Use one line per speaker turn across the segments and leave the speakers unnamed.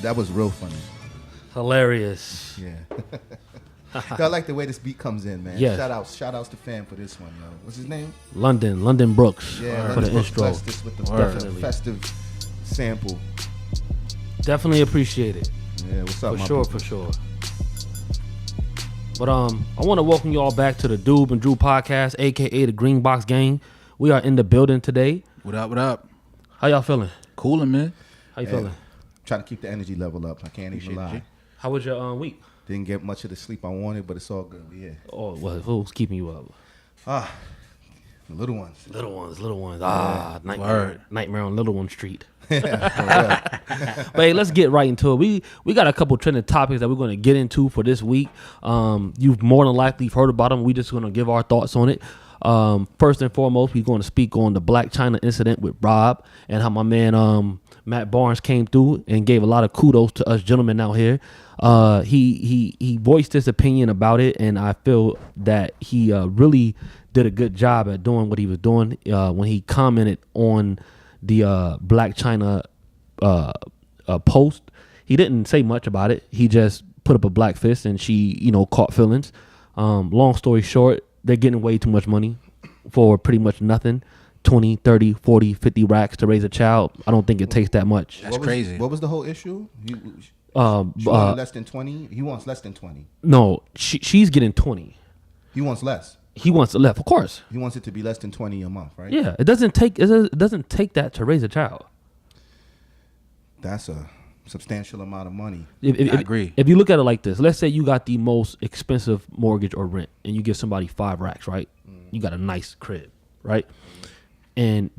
That was real funny.
Hilarious.
Yeah. I like the way this beat comes in, man.
Yes.
Shout outs to Fam for this one, yo. What's his name?
London Brooks.
Yeah,
for the
Brooks
intro.
blessed this with the festive sample.
Definitely appreciate it.
Yeah, what's up,
For sure. But I want to welcome you all back to the Doob and Drew podcast, aka the Green Box Gang. We are in the building today.
What up?
How y'all feeling?
Coolin', man.
How you feeling?
Trying to keep the energy level up. I can't even lie.
How was your week?
Didn't get much of the sleep I wanted, but it's all good. Yeah.
Oh, well, who's keeping you up?
The little ones.
Little ones. Nightmare on Little One Street.
Yeah,
But hey, let's get right into it. We got a couple trending topics that we're going to get into for this week. You've more than likely heard about them. We're just going to give our thoughts on it. First and foremost, we're going to speak on the Black China incident with Rob and how my man Matt Barnes came through and gave a lot of kudos to us gentlemen out here. He voiced his opinion about it, and I feel that he really did a good job at doing what he was doing when he commented on the Black China post. He didn't say much about it. He just put up a black fist, and she, caught feelings. Long story short, they're getting way too much money for pretty much nothing. 20, 30, 40, 50 racks to raise a child. I don't think it takes that much.
That's crazy.
What was the whole issue? She wanted less than 20. He wants less than 20.
No, she's getting 20.
He wants less.
He wants less, of course.
He wants it to be less than 20 a month, right?
Yeah, it doesn't take that to raise a child.
That's a substantial amount of money.
I agree.
If you look at it like this, let's say you got the most expensive mortgage or rent, and you give somebody 5 racks, right? You got a nice crib, right? And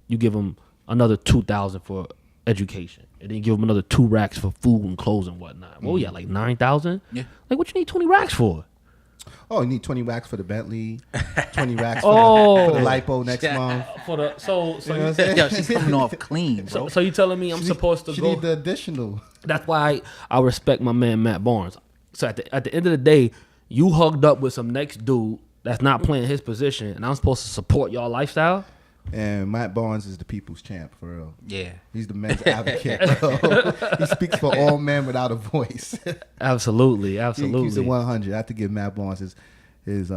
you give them another $2,000 for education, and then you give them another 2 racks for food and clothes and whatnot. Well, yeah, like $9,000.
Yeah.
Like, what you need 20 racks for?
Oh, you need 20 racks for the Bentley, 20 racks for the lipo next month.
For the so
You know what I'm saying?
Yo, she's coming off clean, bro.
so you telling me I'm supposed to
She
go?
need the additional.
That's why I respect my man Matt Barnes. So at the end of the day, you hugged up with some next dude that's not playing his position, and I'm supposed to support y'all lifestyle.
And Matt Barnes is the people's champ, for real.
Yeah.
He's the men's advocate, bro. He speaks for all men without a voice.
Absolutely.
He keeps it 100. I have to give Matt Barnes his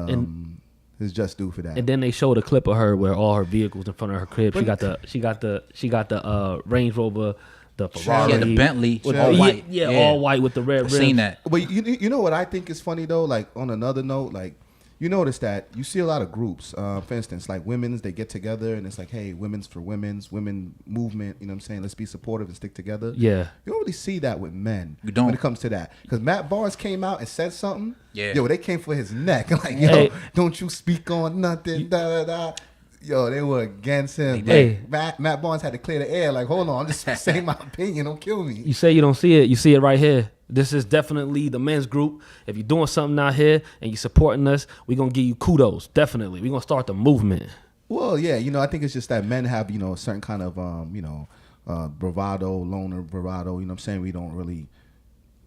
just due for that.
And then they showed a clip of her where all her vehicles in front of her crib. She got the Range Rover, the Ferrari,
Yeah, the Bentley,
with
all white.
Yeah, all white with the red rims.
I've seen that.
But you know what I think is funny though? Like on another note, like you notice that you see a lot of groups. For instance, like women's, they get together and it's like, hey, women's for women's, women movement. You know what I'm saying? Let's be supportive and stick together.
Yeah.
You don't really see that with men.
You don't.
When it comes to that, because Matt Barnes came out and said something.
Yeah.
Yo, they came for his neck. Like, yo,
Hey.
don't you speak on nothing. Da da da. Yo, they were against him.
Hey.
Matt Barnes had to clear the air. Like, hold on, I'm just saying my opinion. Don't kill me.
You say you don't see it. You see it right here. This is definitely the men's group. If you're doing something out here and you're supporting us, we're going to give you kudos. Definitely. We're going to start the movement.
Well, yeah, I think it's just that men have, a certain kind of, bravado, loner bravado. You know what I'm saying? We don't really,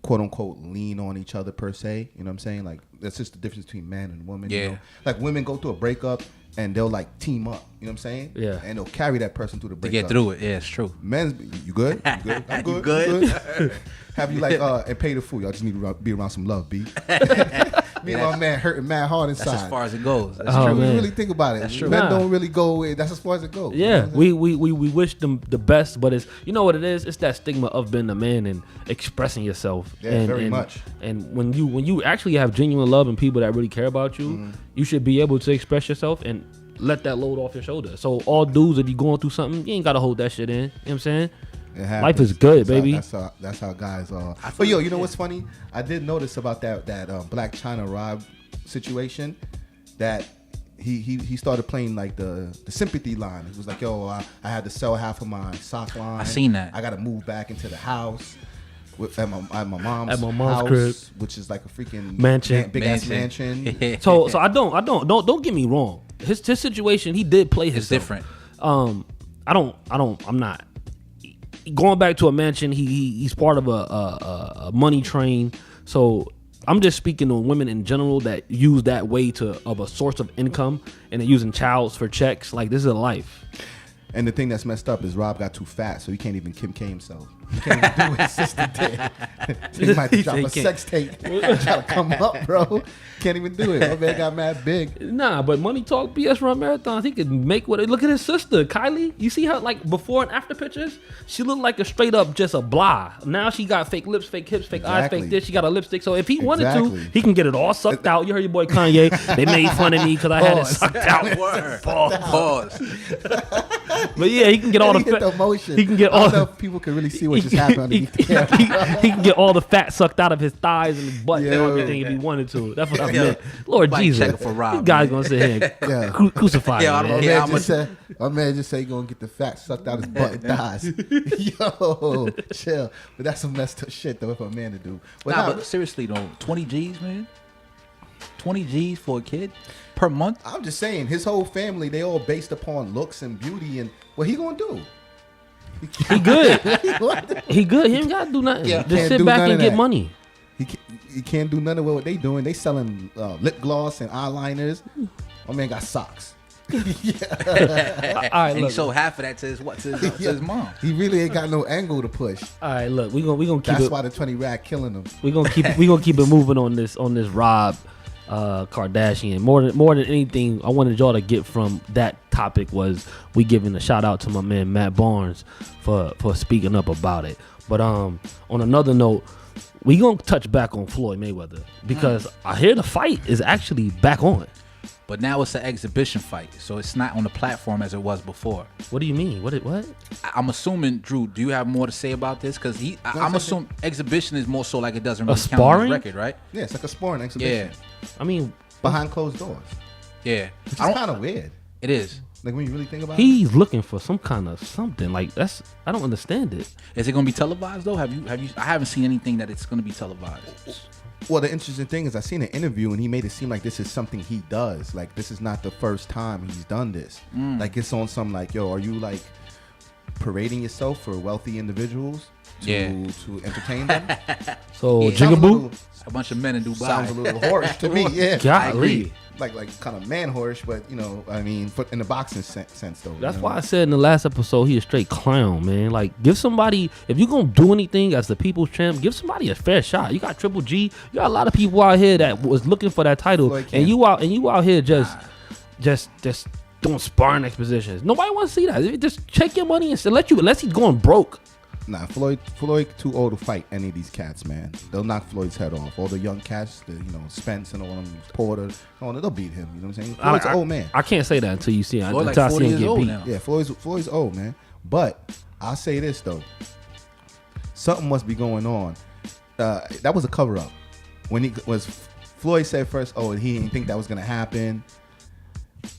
quote unquote, lean on each other per se. You know what I'm saying? Like, that's just the difference between man and woman.
Yeah.
You know? Like, women go through a breakup and they'll, like, team up. You know what I'm saying?
Yeah.
And they'll carry that person through the
To
breakup.
get through it. Yeah, it's true.
Men's, you good? You good? I'm good.
You good?
You good? Have you, like, and pay the fool. Y'all just need to be around some love, B. Me and my man hurting mad hard inside.
That's as far as it goes. That's
Oh,
true.
man.
You really think about it.
That's true.
Men
Nah.
don't really go away. That's as far as it goes.
Yeah,
You know what I'm saying?
we wish them the best, but it's, you know what it is? It's that stigma of being a man and expressing yourself.
Yeah,
and,
very
and,
much.
And when you actually have genuine love and people that really care about you, you should be able to express yourself and let that load off your shoulder. So all dudes, if you're going through something, you ain't gotta hold that shit in. You know what I'm saying?
It happens.
Life is good,
That's
baby.
That's how guys are. But yo, you know what's funny? I did notice about that Black China Rob situation that he started playing like the sympathy line. He was like, yo, I had to sell half of my sock line.
I seen that.
I got to move back into the house. At my mom's
mom's
house,
crib.
which is like a freaking
Mansion.
big ass mansion.
So I don't get me wrong. His situation, he did play his
It's different.
I'm not going back to a mansion. He's part of a money train. So I'm just speaking to women in general that use that way of a source of income and they're using childs for checks. Like, this is a life.
And the thing that's messed up is Rob got too fat, so he can't even Kim K himself. He can't even do what his sister did. So he might drop a sex tape. Try to come up, bro. Can't even do it. My man got mad big.
Nah, but Money Talk BS Run Marathons, he could make what. Look at his sister, Kylie. You see her like before and after pictures? She looked like a straight up just a blah. Now she got fake lips, fake hips, fake eyes, fake this. She got a lipstick. So if he wanted to, he can get it all sucked out. You heard your boy Kanye. They made fun of me because I had it sucked out.
Pause.
But yeah, he can get all the
motion.
He can get
I
all
don't know if people can really see what just happened underneath the camera.
He can get all the fat sucked out of his thighs and his butt and everything if he wanted to. That's what I meant. Lord Jesus,
for Rob,
this guy's gonna sit here and crucify him.
I don't
Man.
care how
much. My man just say he gonna get the fat sucked out his butt and thighs. Yo, chill. But that's some messed up shit though for a man to do.
But seriously though, 20 G's, man. 20 G's for a kid per month.
I'm just saying, his whole family, they all based upon looks and beauty, and what he gonna do?
He good. He good. He ain't gotta do nothing.
Yeah.
Just sit back and get money.
He can't do none of what they doing. They selling lip gloss and eyeliners. My man got socks.
All right,
And he
look.
sold half of that to his mom.
He really ain't got no angle to push.
All right, look. We gonna keep
That's
it.
why the 20 rack killing him.
We gonna keep it moving on this Rob Kardashian. More than anything, I wanted y'all to get from that topic was we giving a shout out to my man Matt Barnes for speaking up about it. But on another note, we gonna touch back on Floyd Mayweather because I hear the fight is actually back on.
But now it's an exhibition fight, so it's not on the platform as it was before.
What do you mean? What?
I'm assuming, Drew, do you have more to say about this? Because I'm assuming exhibition is more so like it doesn't really count on his record, right?
Yeah, it's like a sparring exhibition.
Yeah.
I mean,
Behind closed doors.
Yeah.
Which is kind of weird.
It is.
Like when you really think about it.
he's looking for some kind of something like that's. I don't understand it.
Is it going to be televised though? Have you? I haven't seen anything that it's going to be televised.
Well, the interesting thing is I seen an interview and he made it seem like this is something he does. Like this is not the first time he's done this.
Mm.
Like it's on some like, yo, are you like parading yourself for wealthy individuals to entertain them?
So
It sounds
Jigaboo.
A bunch of men in Dubai.
Sounds a little whorish to me. Yeah,
Golly.
Like kind of man whorish, but you know, I mean, in the boxing sense though.
That's
you know?
why I said in the last episode he a straight clown, man. Like, give somebody, if you're gonna do anything as the people's champ, give somebody a fair shot. You got Triple G, you got a lot of people out here that was looking for that title, and you out here just doing sparring expositions. Nobody wants to see that. Just check your money and unless he's going broke.
Nah, Floyd too old to fight any of these cats, man. They'll knock Floyd's head off. All the young cats, Spence and all them, Porter, they'll beat him. You know what I'm saying? Floyd's an old man.
I can't say that until you see him.
Floyd like
until I
40
see him
years
get
old
beat.
now.
Yeah, Floyd's old, man. But I'll say this though, something must be going on. That was a cover up. Floyd said first, he didn't think that was gonna happen.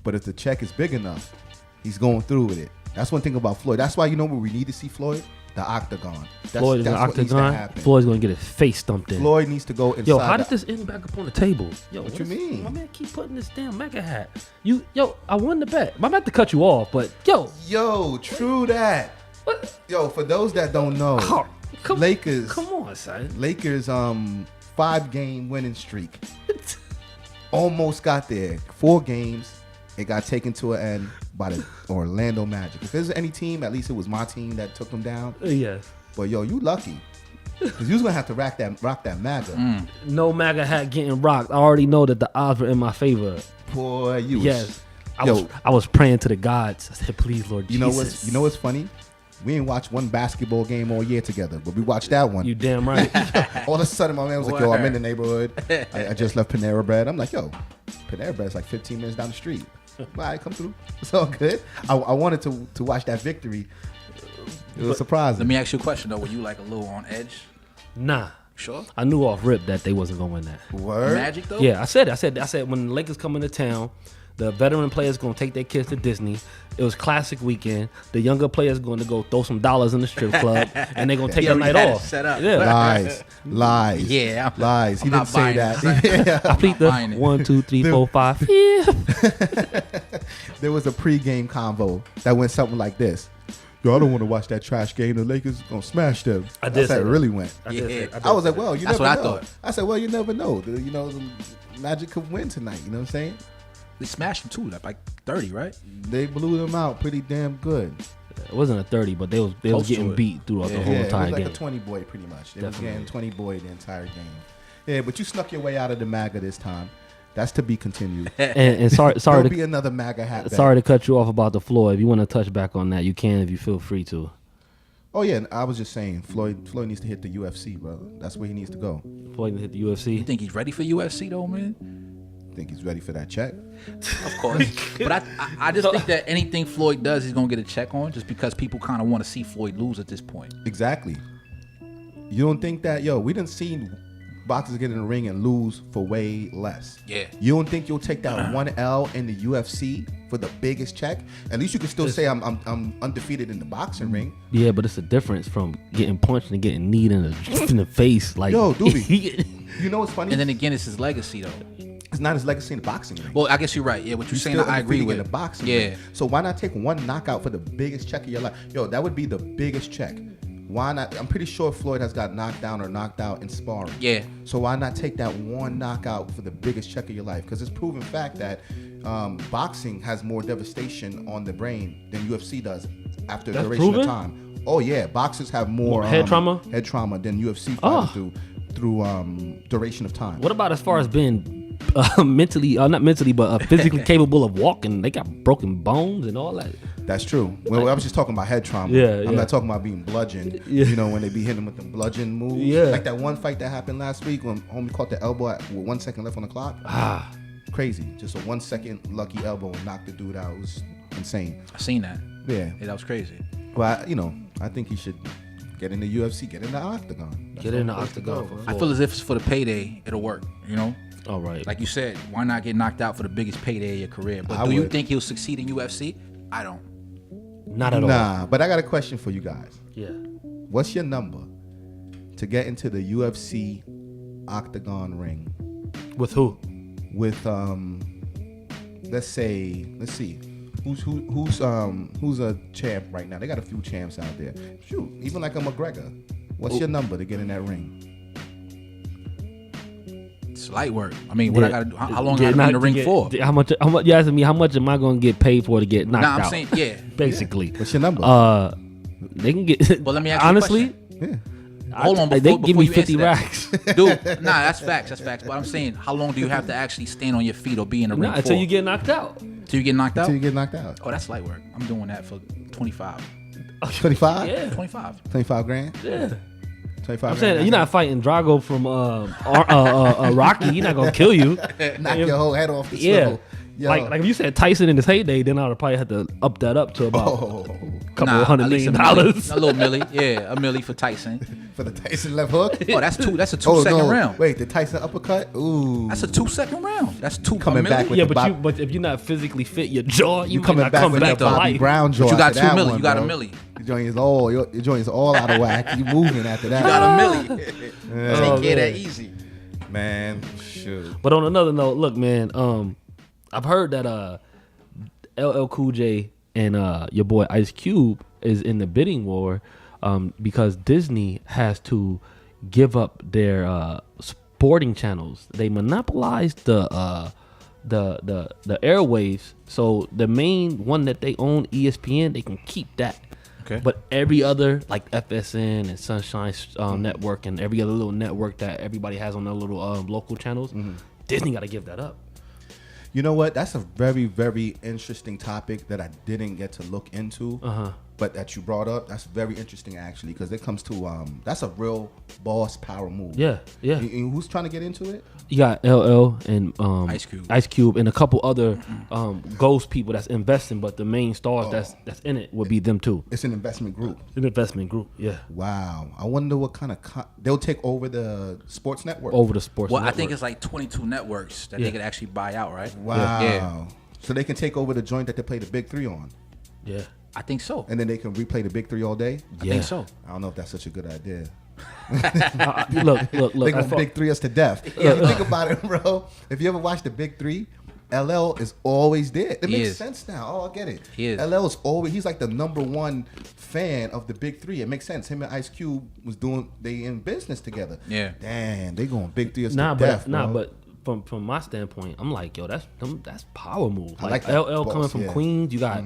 But if the check is big enough, he's going through with it. That's one thing about Floyd. That's why where we need to see Floyd. The octagon.
Floyd in the octagon. Floyd's gonna get his face stumped in.
Floyd needs to go inside.
Yo, how did this end back up on the table? Yo,
what you mean?
My man keep putting this damn mega hat. I won the bet. I'm about to cut you off, but
yo, true that.
What?
Yo, for those that don't know, Lakers.
Come on, son.
Lakers 5-game winning streak. Almost got there. 4 games. It got taken to an end by the Orlando Magic. If there's any team, at least it was my team that took them down.
Yes.
But yo, you lucky. Because you was going to have to rock that MAGA.
No MAGA hat getting rocked. I already know that the odds were in my favor.
Boy, you
Yes. I was praying to the gods. I said, please, Lord Jesus.
You know what's funny? We ain't watched one basketball game all year together, but we watched that one.
You damn right.
All of a sudden, my man was like, yo, I'm in the neighborhood. I just left Panera Bread. I'm like, yo, Panera Bread's like 15 minutes down the street. All right, come through. It's all good. I wanted to watch that victory. It was surprising.
Let me ask you a question though. Were you like a little on edge?
Nah.
Sure.
I knew off rip that they wasn't going to win that.
Word?
Magic though?
Yeah, I said when the Lakers come into town, the veteran players going to take their kids to Disney. It was classic weekend. The younger players going to go throw some dollars in the strip club, and they're going to take the night off.
Set up.
Yeah.
Lies.
Yeah.
Lies. He
I'm
didn't
not
say
buying
that.
I plead the 1, 2, 3, 4, 5. Yeah.
There was a pregame convo that went something like this. Yo, I don't want to watch that trash game. The Lakers gonna smash them.
I did
That's
say
how it
that.
really went. I was like, well, you
That's
never
what I
know.
thought.
I said, well, you never know. The Magic could win tonight. You know what I'm saying?
They smashed him too, like 30, right?
They blew them out pretty damn good.
It wasn't a 30, but they was getting beat throughout the whole entire
it was like
game.
a 20 boy pretty much. They
Definitely.
was getting 20 boy the entire game. Yeah, but you snuck your way out of the MAGA this time. That's to be continued.
And sorry
There'll
to
be another MAGA hat.
sorry to cut you off about the Floyd. If you want to touch back on that, you can if you feel free to.
Oh yeah, I was just saying Floyd needs to hit the UFC, brother. That's where he needs to go.
Floyd can hit the UFC.
You think he's ready for UFC though, man?
Think he's ready for that check?
Of course. But I just think that anything Floyd does, he's gonna get a check on, just because people kind of want to see Floyd lose at this point.
Exactly. You don't think that, we done seen boxers get in the ring and lose for way less.
Yeah.
You don't think you'll take that one L in the UFC for the biggest check? At least you can still say I'm undefeated in the boxing ring.
Yeah, but it's a difference from getting punched and getting kneed in the face. Like,
Yo, Doobie, you know what's funny?
And then again, it's his legacy though.
It's not his legacy in the boxing ring.
Well, I guess you're right. Yeah, what you're saying,
Still
I agree
undefeated
with.
in the boxing
Yeah.
ring. So why not take one knockout for the biggest check of your life? That would be the biggest check. Why not? I'm pretty sure Floyd has got knocked down or knocked out in sparring.
Yeah.
So why not take that one knockout for the biggest check of your life? Because it's proven fact that boxing has more devastation on the brain than UFC does after a
That's
duration
proven?
of time. Oh yeah, boxers have more
Head trauma
than UFC fighters do through duration of time.
What about as far as being mentally, not mentally, but physically capable of walking? They got broken bones and all that.
That's true. Well, I was just talking about head trauma.
Yeah,
I'm not talking about being bludgeoned.
Yeah.
When they be hitting with the bludgeon moves.
Yeah.
Like that one fight that happened last week when homie caught the elbow with 1 second left on the clock. Crazy. Just a 1 second lucky elbow and knocked the dude out. It was insane.
I seen that.
Yeah.
Yeah, that was crazy.
Well, I think he should get in the UFC, get in the octagon. That's
Get in the
where he's supposed to
octagon.
go,
For
bro.
I feel as if it's for the payday, it'll work.
All right.
Like you said, why not get knocked out for the biggest payday of your career? But
I
do you
would.
think he'll succeed in UFC? I don't.
Not at all.
Nah, but I got a question for you guys.
Yeah.
What's your number to get into the UFC octagon ring?
With who?
With let's see, who's a champ right now? They got a few champs out there. Shoot, even like a McGregor. What's your number to get in that ring?
It's light work. I mean, what I gotta do? How long I
Get
gotta be in the
knocked-
ring
get-
for?
How much? You asking me how much am I gonna get paid for to get knocked
Nah, I'm
out?
saying, yeah.
Basically.
What's your number?
They can get.
Well, let me ask you a
honestly.
question.
Yeah.
Hold on,
they
before
give me
you
50
answer that.
racks.
Dude, nah, that's facts. That's facts. But I'm saying, how long do you have to actually stand on your feet or be in the ring
Nah,
for?
until you get knocked out.
Till you get knocked out?
Until you get knocked out.
Oh, that's light work. I'm doing that for 25.
25?
Yeah.
25.
25 grand?
Yeah.
25
I'm saying
grand.
you're not fighting Drago from Rocky. He's not gonna kill you.
Knock your whole head off the
Yeah.
swivel. Yo.
Like if you said Tyson in his heyday, then I would probably have to up that up to about a couple
Nah,
$100
at least
million.
a little milli. Yeah, a milli for Tyson.
for the Tyson left hook.
Oh, that's a 2 second round.
Wait, the Tyson uppercut? Ooh.
That's a 2 second round. That's two
Coming
a
back
milli.
with
Yeah,
the
but if you're not physically fit, your jaw, you might
coming
not
back
come
with
back
that
to
Bobby
life.
Brown jaw.
But you got
after
2
that
milli.
one,
You got a
bro.
milli.
Your joint is all out of whack. You moving after that.
You got a milli.
Oh,
Take care of that
man.
easy.
Man, shoot.
But on another note, look, man, I've heard that LL Cool J and your boy Ice Cube is in the bidding war because Disney has to give up their sporting channels. They monopolized the airwaves, so the main one that they own, ESPN, they can keep that.
Okay.
But every other, like FSN and Sunshine Network and every other little network that everybody has on their little local channels, Disney got to give that up.
You know what? That's a very, very interesting topic that I didn't get to look into. But that you brought up, that's very interesting actually, because it comes to that's a real boss power move.
Yeah.
And who's trying to get into it?
You got LL and
Ice Cube.
and a couple other ghost people that's investing, but the main stars that's in it would be them too.
It's an investment group.
An investment group, yeah.
Wow. I wonder what kind of they'll take over the sports network.
Over the sports.
Well, I
network.
think it's like 22 networks that they could actually buy out, right?
Wow.
Yeah.
So they can take over the joint that they play the Big Three on,
Yeah.
I think so.
and then they can replay the Big Three all day.
I think so.
I don't know if that's such a good idea.
Look.
They
I
gonna Big Three us to death. Yeah, you think about it, bro. If you ever watch the Big Three, LL is always there. It makes sense now. Oh, I get it.
He is.
LL is always. He's like the #1 fan of the Big Three. It makes sense. Him and Ice Cube they in business together.
Yeah.
Damn, they going Big Three us
Nah,
to death,
but
bro.
from my standpoint, I'm like, yo, that's power move. Like
that
LL
boss,
coming from
yeah.
Queens, you got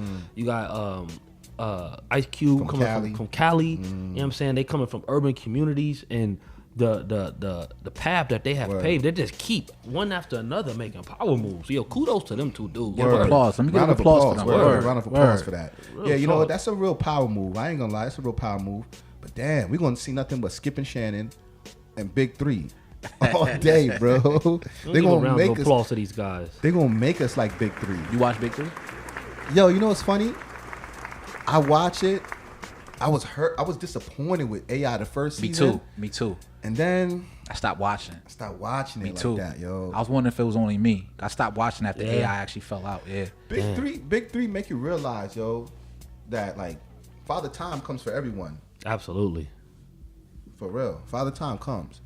Ice Cube
From
coming
Cali.
from Cali. You know what I'm saying? They coming from urban communities, and the path that they have paved, they just keep one after another making power moves. Yo, kudos to them two dudes.
Give applause. Let me give
Round of
applause for
applause.
them.
Word. Round of applause for that.
Real
Yeah, you know
talk.
what? That's a real power move. I ain't gonna lie, it's a real power move. But damn, we're gonna see nothing but Skip and Shannon and Big 3 all day, bro. They're gonna
round
make
of
us.
applause to these guys.
They're gonna make us like Big 3.
You watch Big 3?
Yo, you know what's funny? I watch it. I was hurt. I was disappointed with AI the first season.
Me too.
And then
I stopped watching.
I stopped watching it
Me
like
too.
that, yo.
I was wondering if it was only me. I stopped watching after
Yeah.
AI actually fell out. Yeah.
Big three make you realize, yo, that like Father Time comes for everyone.
Absolutely.
For real. Father Time comes.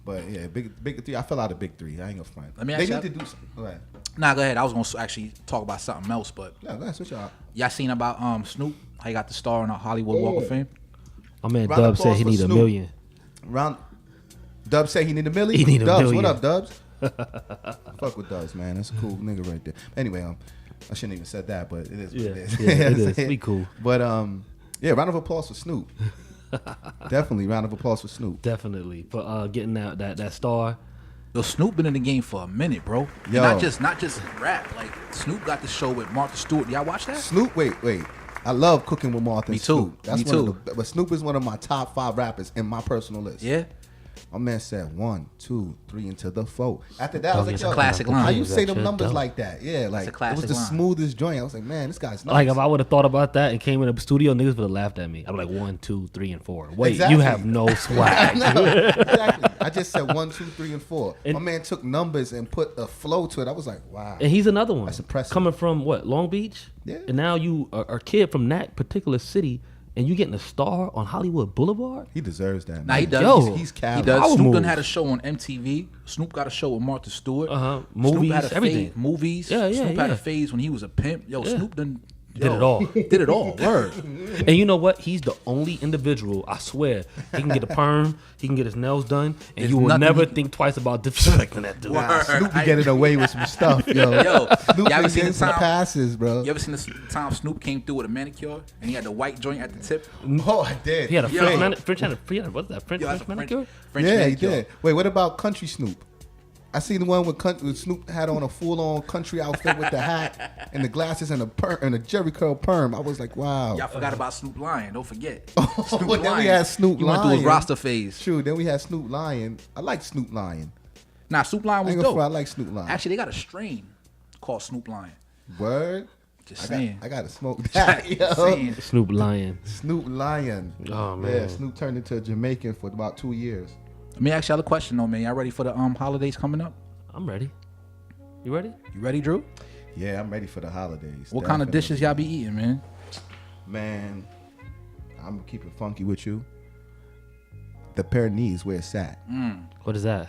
But yeah, big 3. I fell out of Big 3. I ain't gonna front.
Let me
They
ask
need
you-
to do something. Go ahead.
Nah, go ahead. I was gonna actually talk about something else, but
Yeah, go ahead. Switch out.
y'all seen about Snoop? How he got the star on the Hollywood Walk of Fame?
My man
Round of
Dub said
applause
he
for
need a
Snoop.
million.
Dubs say he need a milli.
He need a
Dubs,
million.
what up, Dubs? Fuck with Dubs, man. That's a cool nigga right there. Anyway, I shouldn't even said that, but it is what
Yeah,
it is.
yeah, it is.
Yeah.
We cool.
But yeah, round of applause for Snoop. Definitely round of applause for Snoop.
Definitely for getting that star.
Yo, Snoop been in the game for a minute, bro. And
Yo.
not just rap. Like Snoop got the show with Martha Stewart. Y'all watch that?
Snoop, wait. I love cooking with Martha.
Me
and
too.
Snoop. That's
Me
one
too.
Of the, but Snoop is one of my top 5 rappers in my personal list.
Yeah.
My man said 1, 2, 3 into the 4. After that, I was like,
It's a
yo,
classic line.
how you
That
say them
shit
numbers
dope.
like that? Yeah, like
a
it
classic
was the
line.
smoothest joint. I was like, man, this guy's nice.
Like if I would have thought about that and came in the studio, niggas would have laughed at me. I'm like 1, 2, 3, and 4. Wait,
Exactly.
you have no swag.
No, exactly. I just said 1, 2, 3, and 4. My man took numbers and put a flow to it. I was like, wow.
And he's another one.
That's impressive.
Coming from what, Long Beach?
Yeah.
And now you are a kid from that particular city, and you getting a star on Hollywood Boulevard.
He deserves that.
Nah, he
man.
does.
Yo.
He's
He
Cali.
does.
Power
Snoop
move.
done had a show on MTV. Snoop got a show with Martha Stewart.
Movies,
Snoop had a
everything.
phase, movies.
Yeah, yeah,
Snoop had
yeah.
a phase when he was a pimp. Yo,
Yeah.
Snoop done
Did it all.
Did it all. Word.
And you know what? He's the only individual, I swear, he can get a perm, he can get his nails done, and
There's
you will
nothing
never
he-
think twice about disrespecting that dude.
Word.
Snoop be getting away with some stuff, yo.
Yo,
Snoop
y'all
be
ever seen
getting
the
some
time?
passes, bro.
You ever seen the time Snoop came through with a manicure and he had the white joint at the tip?
Oh, I did.
He had a
Yo.
What's that? French
Yo, that's a
manicure?
French
Yeah,
manicure.
he did. Wait, what about Country Snoop? I seen the one with Snoop had on a full-on country outfit with the hat and the glasses and a Jerry curl perm. I was like, wow.
Y'all forgot about Snoop Lion. Don't forget.
Well, then we had Snoop
He went through his
Lion.
roster phase.
True. Then we had Snoop Lion. I like Snoop Lion.
Nah, Snoop Lion
I
was
ain't gonna
dope.
front, I like Snoop Lion.
Actually, they got a strain called Snoop Lion.
Word.
Just
I
saying.
gotta smoke that.
Just
Yo.
saying.
Snoop Lion.
Snoop Lion.
Oh,
Yeah,
man.
Snoop turned into a Jamaican for about 2 years.
Let me ask y'all a question though, man. Y'all ready for the holidays coming up?
I'm ready. You ready?
You ready, Drew?
Yeah, I'm ready for the holidays.
What kind of
Definitely.
dishes y'all be eating, man?
Man, I'm gonna keep it funky with you. The Pyrenees, where it's at.
What is that?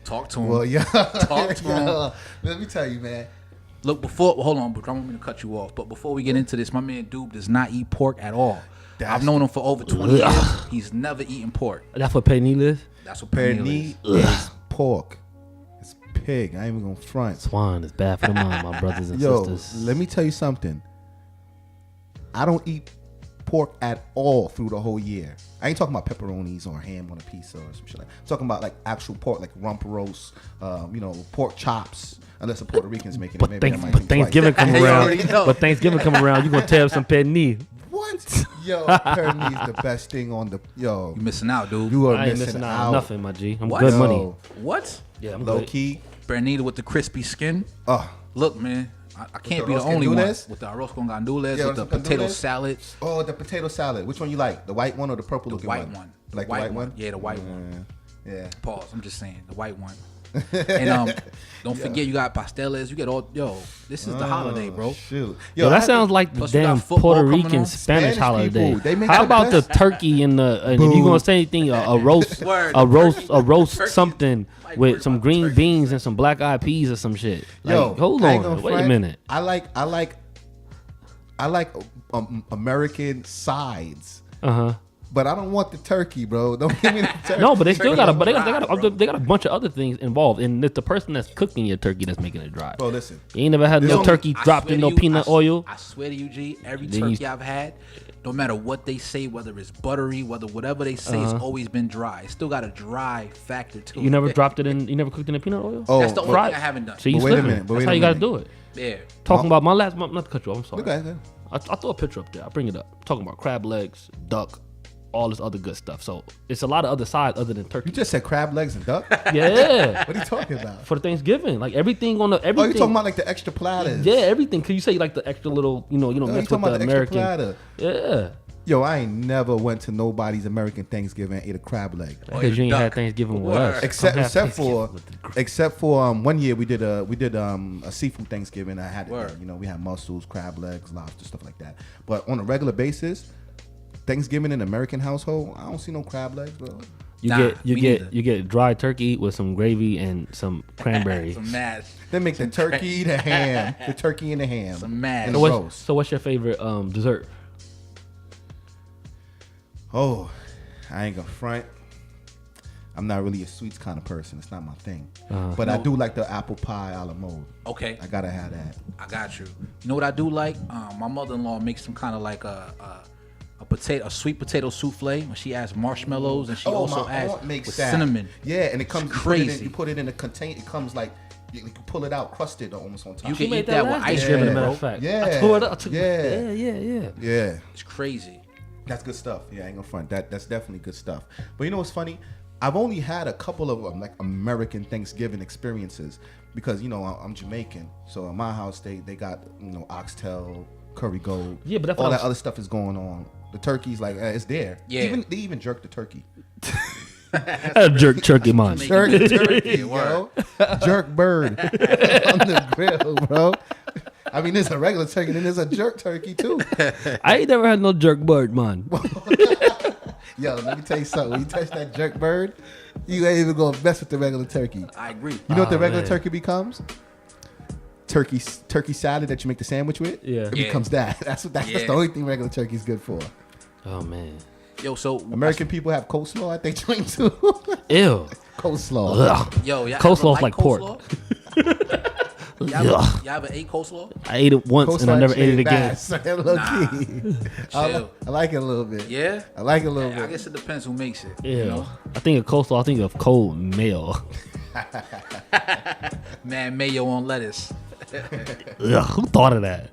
Talk to him.
Well, yeah.
Talk to him.
Let me tell you, man.
Look, hold on, but I don't want me to cut you off. But before we get into this, my man Doob does not eat pork at all.
That's-
I've known him for over 20 years. He's never eaten pork.
That's what Penny is?
That's what pernil
Pyrenee
is.
is pork. It's pig. I ain't even gonna front.
Swine is bad for the mind, my brothers and
Yo,
sisters.
let me tell you something. I don't eat pork at all through the whole year. I ain't talking about pepperonis or ham on a pizza or some shit like that. I'm talking about like actual pork, like rump roast, pork chops. Unless the Puerto Ricans making it,
But,
maybe that might
but
be
Thanksgiving
twice.
come
You
around.
already know.
But Thanksgiving come around, you gonna tear up some Penny.
What? Yo, Pyrenees is the best thing on the
You missing out, dude.
You are
I ain't
missing
missing
out.
out on nothing, my G. I'm
What?
good
Yo,
money.
What?
Yeah, I'm
Low
good.
key.
Bernita with the crispy skin.
Look,
Look, man, I can't
the
be the
arroz con
only one.
gandules?
With the arroz con gandules,
Yeah,
with the
arroz con
potato
gandules.
salad.
Oh, the potato salad. Which one you like? The white one or the purple
The
looking
white
one?
one.
Like the white one?
Yeah, the white one.
Yeah.
Pause. I'm just saying, the white one. And don't forget, you got pasteles. You get all. Yo, this is the holiday, bro.
Shoot.
Yo, that sounds like the
Plus we got
damn
football
Puerto
coming
Rican
on.
Spanish
Spanish
holiday.
people, they make
How
the
about the
best.
turkey and the? And if you gonna say anything, a roast,
Word,
a
the
roast,
turkey-
a roast
turkey-
something
like,
with
worried
some
about
green
turkey.
beans and some black eyed peas or some shit. Like,
Yo,
hold
I ain't
on,
gonna
wait a
front.
minute.
I like American sides. But I don't want the turkey, bro. Don't give me the turkey.
No, but they still got
Turkey
they got a bunch of other things involved, and it's the person that's cooking your turkey that's making it dry.
Bro, listen.
You ain't never had no turkey dropped in no peanut oil.
I swear to you, G, every turkey I've had, no matter what they say, whether it's buttery, whatever they say, it's always been dry. It's still got a dry factor to it.
You never dropped it in. You never cooked it in peanut oil.
Oh,
That's the only thing I haven't done.
So you
But wait a
slipping.
minute, but
That's
wait
how
a
you got to
minute.
do it.
Yeah.
Talking about my last month, not to cut you off. I'm sorry.
Okay.
I throw a picture up there. I bring it up. Talking about crab legs, duck, all this other good stuff. So it's a lot of other sides other than turkey.
You just said crab legs and duck?
Yeah.
What are you talking about?
For the Thanksgiving, like everything on the
Oh,
everything.
you talking about like the extra platters?
Yeah, everything. Cause you say like the extra little, you
Oh,
mess
you
with
talking about
the
the
American.
extra platter?
Yeah.
Yo, I ain't never went to nobody's American Thanksgiving and ate a crab leg.
Because you ain't had Thanksgiving with us.
Except for one year we did a seafood Thanksgiving. I had it there.
Word.
We had mussels, crab legs, lobster, stuff like that. But on a regular basis, Thanksgiving in an American household, I don't see no crab legs, bro.
You get dry turkey with some gravy and some cranberry.
Some mash.
They make the turkey, the ham, the turkey and the ham,
Some mash.
and
So
the
what's,
roast.
so what's your favorite dessert?
Oh, I ain't gonna front. I'm not really a sweets kind of person. It's not my thing. But I do like the apple pie a la mode.
Okay.
I gotta have that.
I got you. You know what I do like? My mother-in-law makes some kind of like a sweet potato souffle when she adds marshmallows and she also
my
adds
aunt makes
with
that.
cinnamon.
Yeah, and it comes
It's crazy.
You put it in a container. It comes like you can pull it out crusted almost on top.
You
She
can
made
eat that with
last
ice
Thanksgiving,
cream,
matter
bro.
of fact.
Yeah.
I tore it up.
Yeah.
Yeah.
Yeah,
It's crazy.
that's good stuff. Yeah, I ain't gonna front. That's definitely good stuff. But you know what's funny? I've only had a couple of like American Thanksgiving experiences because I'm Jamaican. So in my house they got oxtail, curry goat.
Yeah, but that's
all
what
that other stuff is going on. The turkey's like it's there.
Yeah.
They even jerk the turkey.
Jerk turkey, man.
Jerk turkey, yo. Jerk bird on the grill, bro. I mean, there's a regular turkey and there's a jerk turkey too.
I ain't never had no jerk bird, man.
Yo, let me tell you something. When you touch that jerk bird, you ain't even gonna mess with the regular turkey.
I agree.
You know what the regular
man.
turkey becomes? Turkey salad that you make the sandwich with.
Yeah.
It
Yeah.
becomes that. That's the only thing regular turkey's good for.
Oh man.
Yo, so
American people have coleslaw. I think drink too.
Ew.
Coleslaw.
Ugh.
Yo, y'all
Coleslaw's
ever
like pork.
coleslaw? Y'all ever ate coleslaw?
I ate it once and I never ate it again.
Low key.
Chill.
I like it a little bit.
Yeah?
I like it a little
I
bit.
guess it depends who makes it.
Ew.
You know?
I think of coleslaw. I think of cold mayo.
Man, mayo on lettuce.
Ugh, who thought of that?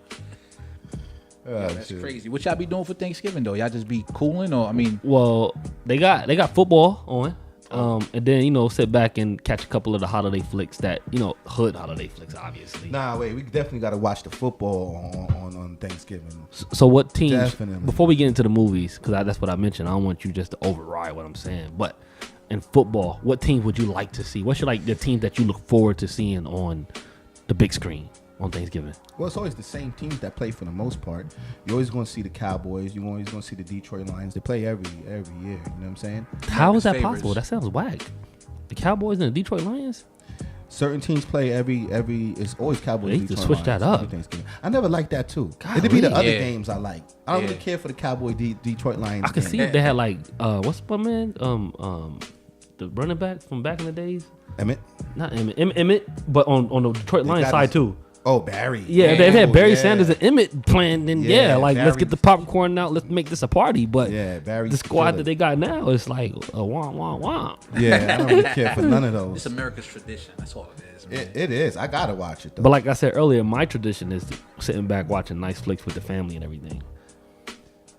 Oh,
That's
shit.
crazy. What y'all be doing for Thanksgiving though? Y'all just be cooling, or I mean,
Well, they got football on. And then sit back and catch a couple of the holiday flicks that hood holiday flicks, obviously.
Nah, wait. We definitely got to watch the football on Thanksgiving.
So what teams?
Definitely.
Before we get into the movies, because that's what I mentioned. I don't want you just to override what I'm saying. But in football, what teams would you like to see? What's the teams that you look forward to seeing on the big screen on Thanksgiving?
Well, it's always the same teams that play for the most part. You're always going to see the Cowboys. You're always going to see the Detroit Lions. They play every year. You know what I'm saying?
How is that
favorites.
possible? That sounds whack. The Cowboys and the Detroit Lions?
Certain teams play every. It's always Cowboys.
They need to
Detroit
switch that
Lions,
up.
every Thanksgiving. I never liked that too.
Golly.
It'd be the other
Yeah.
games I like. I don't
Yeah.
really care for the Cowboy Detroit Lions.
I can
game.
see if they had what's my man? The running back from back in the days?
Emmett.
Not Emmett, but on the Detroit Lions
got
side
his-
too.
Oh, Barry.
Yeah, if they had
Oh,
Barry
yeah.
Sanders and Emmett playing, then
Yeah,
let's
Barry-
get the popcorn out. Let's make this a party. But
Yeah, Barry.
the squad that they got now is like a wah wah wah.
Yeah, I don't really care for none of
it's
those.
America's tradition. That's all it is, man.
It is. I gotta watch it though.
But like I said earlier, my tradition is sitting back watching nice flicks with the family and everything.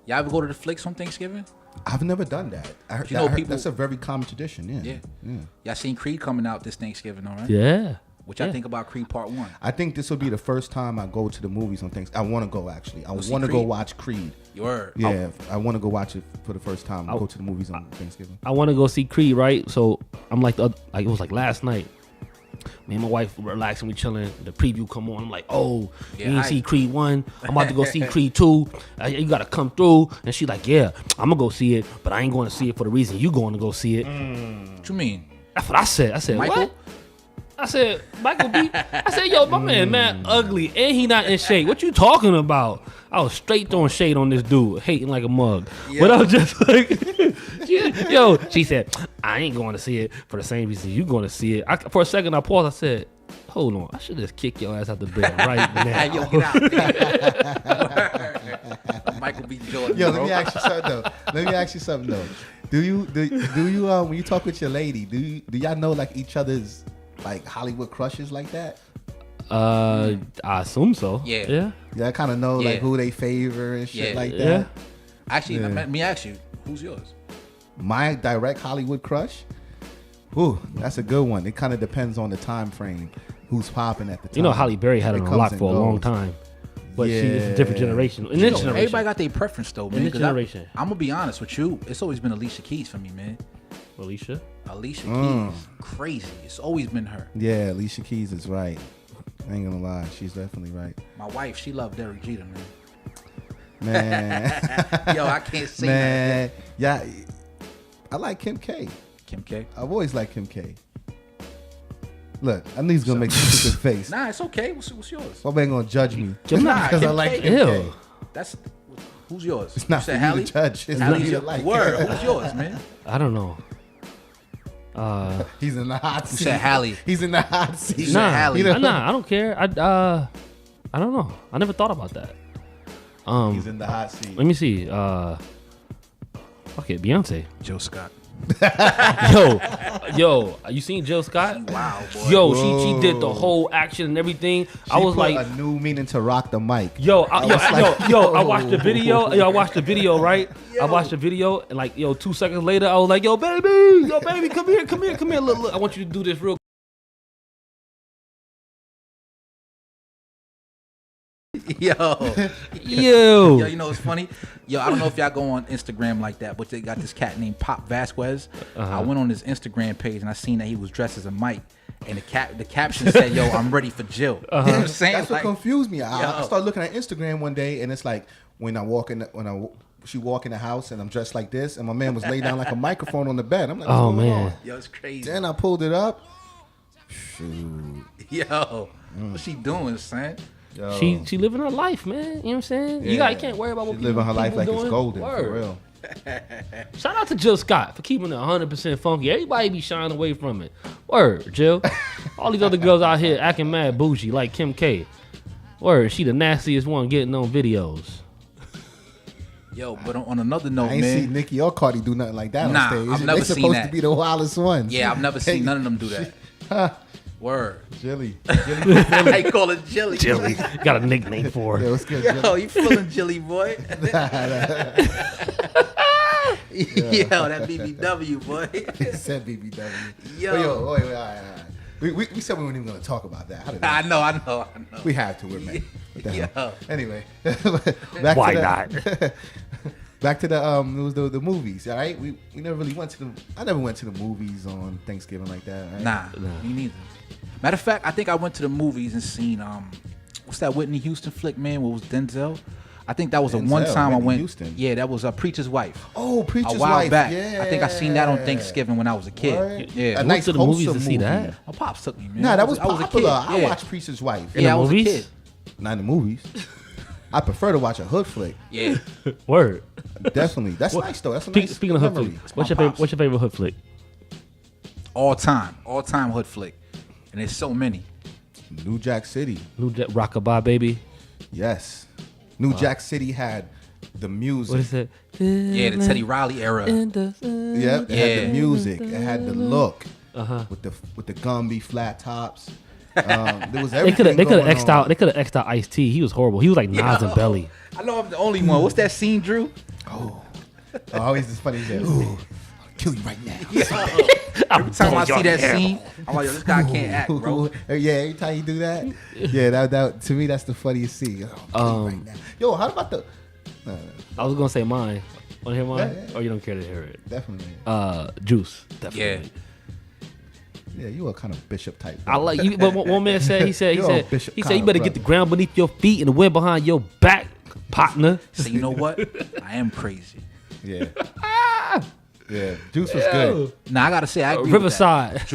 Y'all ever go to the flicks on Thanksgiving?
I've never done that. I heard,
You know,
I heard
people-
that's a very common tradition. Yeah.
Yeah. Y'all seen Creed coming out this Thanksgiving, all right?
Yeah.
What y'all think about Creed Part 1?
I think this will be the first time I go to the movies on Thanksgiving. I want to go actually. I
see
want to go
Creed?
watch Creed.
You heard?
Yeah, I want to go watch it for the first time. Go to the movies on Thanksgiving.
I want to go see Creed, right? So I'm like it was like last night. Me and my wife were relaxing, we chilling. The preview come on. I'm like, oh,
Yeah,
you ain't see Creed 1. I'm about to go see Creed 2. You got to come through. And she like, yeah, I'm going to go see it, but I ain't going to see it for the reason you going to go see it.
What you mean?
That's what I said. I said,
Michael?
what? I said, Michael B. I said, yo, my man ugly, and he not in shape. What you talking about? I was straight throwing shade on this dude, hating like a mug. Yo. But I was just like, she said, I ain't going to see it for the same reason you going to see it. For a second, I paused. I said, hold on, I should just kick your ass out the bed right now.
Yo, get out. Michael B. Jordan.
Yo, let me ask you something though. Do you when you talk with your lady, do y'all know like each other's like Hollywood crushes like that?
I assume so.
Yeah.
Yeah, I kind of know like who they favor and shit like that.
Yeah.
Actually, let me ask you, who's yours?
My direct Hollywood crush? Ooh, that's a good one. It kind of depends on the time frame. Who's popping at the time?
You know, Halle Berry had it on lock for a long time, but she's a different generation. In this generation,
everybody got their preference though, man.
In this generation,
I'm gonna be honest with you. It's always been Alicia Keys for me, man.
Alicia
Keys, crazy. It's always been her.
Yeah, Alicia Keys is right. I ain't gonna lie, she's definitely right.
My wife, she loved Derek Jeter,
man.
Yo, I can't say
that. Yeah, I like Kim K.
Kim K.
I've always liked Kim K. Look, I know he's gonna make a stupid face.
Nah, it's okay. What's yours?
My man gonna judge me
because
I like Kim K.
That's who's yours?
It's not for you to judge. It's
Halle's
your like.
Word. Who's yours, man?
I don't know.
He's in the hot seat.
You said Halle.
He's in the hot seat.
Nah,
Halle.
Nah, I don't care. I don't know. I never thought about that.
He's in the hot seat.
Let me see. Okay, Beyonce.
Jill Scott.
yo, you seen Jill Scott?
Wow, boy.
Yo, she did the whole action and everything. I was like,
a new meaning to rock the mic.
I watched the video. I watched the video, right? I watched the video, and like, 2 seconds later, I was like, yo, baby, come here. Look, I want you to do this real.
Yo, you know what's funny? Yo, I don't know if y'all go on Instagram like that, but they got this cat named Pop Vasquez. I went on his Instagram page and I seen that he was dressed as a Mike, and the caption said, "Yo, I'm ready for Jill." You know what I'm saying?
That's what confused me. I started looking at Instagram one day, and it's like when she walk in the house and I'm dressed like this, and my man was laid down like a microphone on the bed. I'm like,
oh man,
on?
Yo, it's crazy.
Then I pulled it up. Shoot.
Yo, what's she doing, son?
Yo. She living her life, man. You know what I'm saying? Yeah. You can't worry about what people living her life like doing.
It's golden.
Word.
For real.
Shout out to Jill Scott for keeping it 100% funky. Everybody be shying away from it. Word, Jill. All these other girls out here acting mad bougie like Kim K. Word, she the nastiest one getting on videos.
Yo, but on another note,
I ain't
man,
seen Nicki or Cardi do nothing like that on stage.
I've never seen that. They
supposed to be the wildest ones.
Yeah, I've never seen none of them do that. Word.
Jilly.
I call it Jilly.
Jilly. Got a nickname for her.
Yeah, what's good,
Yo, you feeling Jilly, boy? Yo, that BBW, boy.
It said BBW.
Yo.
Wait, all right. We said we weren't even going to talk about that. How did
I know.
We have to. We're men. Anyway.
Why not?
Back to it was the movies, all right? We never really went to I never went to the movies on Thanksgiving like that, right?
Nah, me neither. Matter of fact, I think I went to the movies and seen what's that Whitney Houston flick, man? What was Denzel? I think that was the one time
Whitney
I went.
Houston.
Yeah, that was Preacher's Wife.
Oh, Preacher's Wife.
A while back.
Yeah.
I think I seen that on Thanksgiving when I was a kid.
Right.
Yeah.
I went to the movies to see that.
My pops took me, man.
Nah, that was popular.
I was
watched Preacher's Wife.
Yeah, I was a kid.
Not in the movies. I prefer to watch a hood flick.
Yeah.
Word.
Definitely. That's nice though. That's a nice
Speaking of hood flick, what's your favorite hood flick?
All time hood flick, and there's so many.
New Jack City.
Rockabye Baby.
Yes. New Jack City had the music.
What is it?
Yeah, the Teddy Riley era.
Yep. It had the music. It had the look. With the Gumby flat tops. There was everything.
They could have X'd out Ice-T. He was horrible. He was like Nas and Belly.
I know I'm the only one. What's that scene, Drew?
Always it's funny. He said, "Ooh, I'll kill you right now."
Every time I see that scene, I'm like, yo, this guy can't act, bro.
Yeah, every time you do that, yeah, that to me that's the funniest scene. Oh, right now. Yo, how about the?
I was gonna say mine. Want to hear mine?
Yeah.
Or you don't care to hear it?
Definitely.
Juice. Definitely.
Yeah, you a kind of bishop type.
I like you. But one man said, he said, you better get the ground beneath your feet and the wind behind your back, partner.
So you know what? I am crazy.
Yeah. Yeah, Juice was good.
Nah, I gotta say, I agree
Riverside.
with that.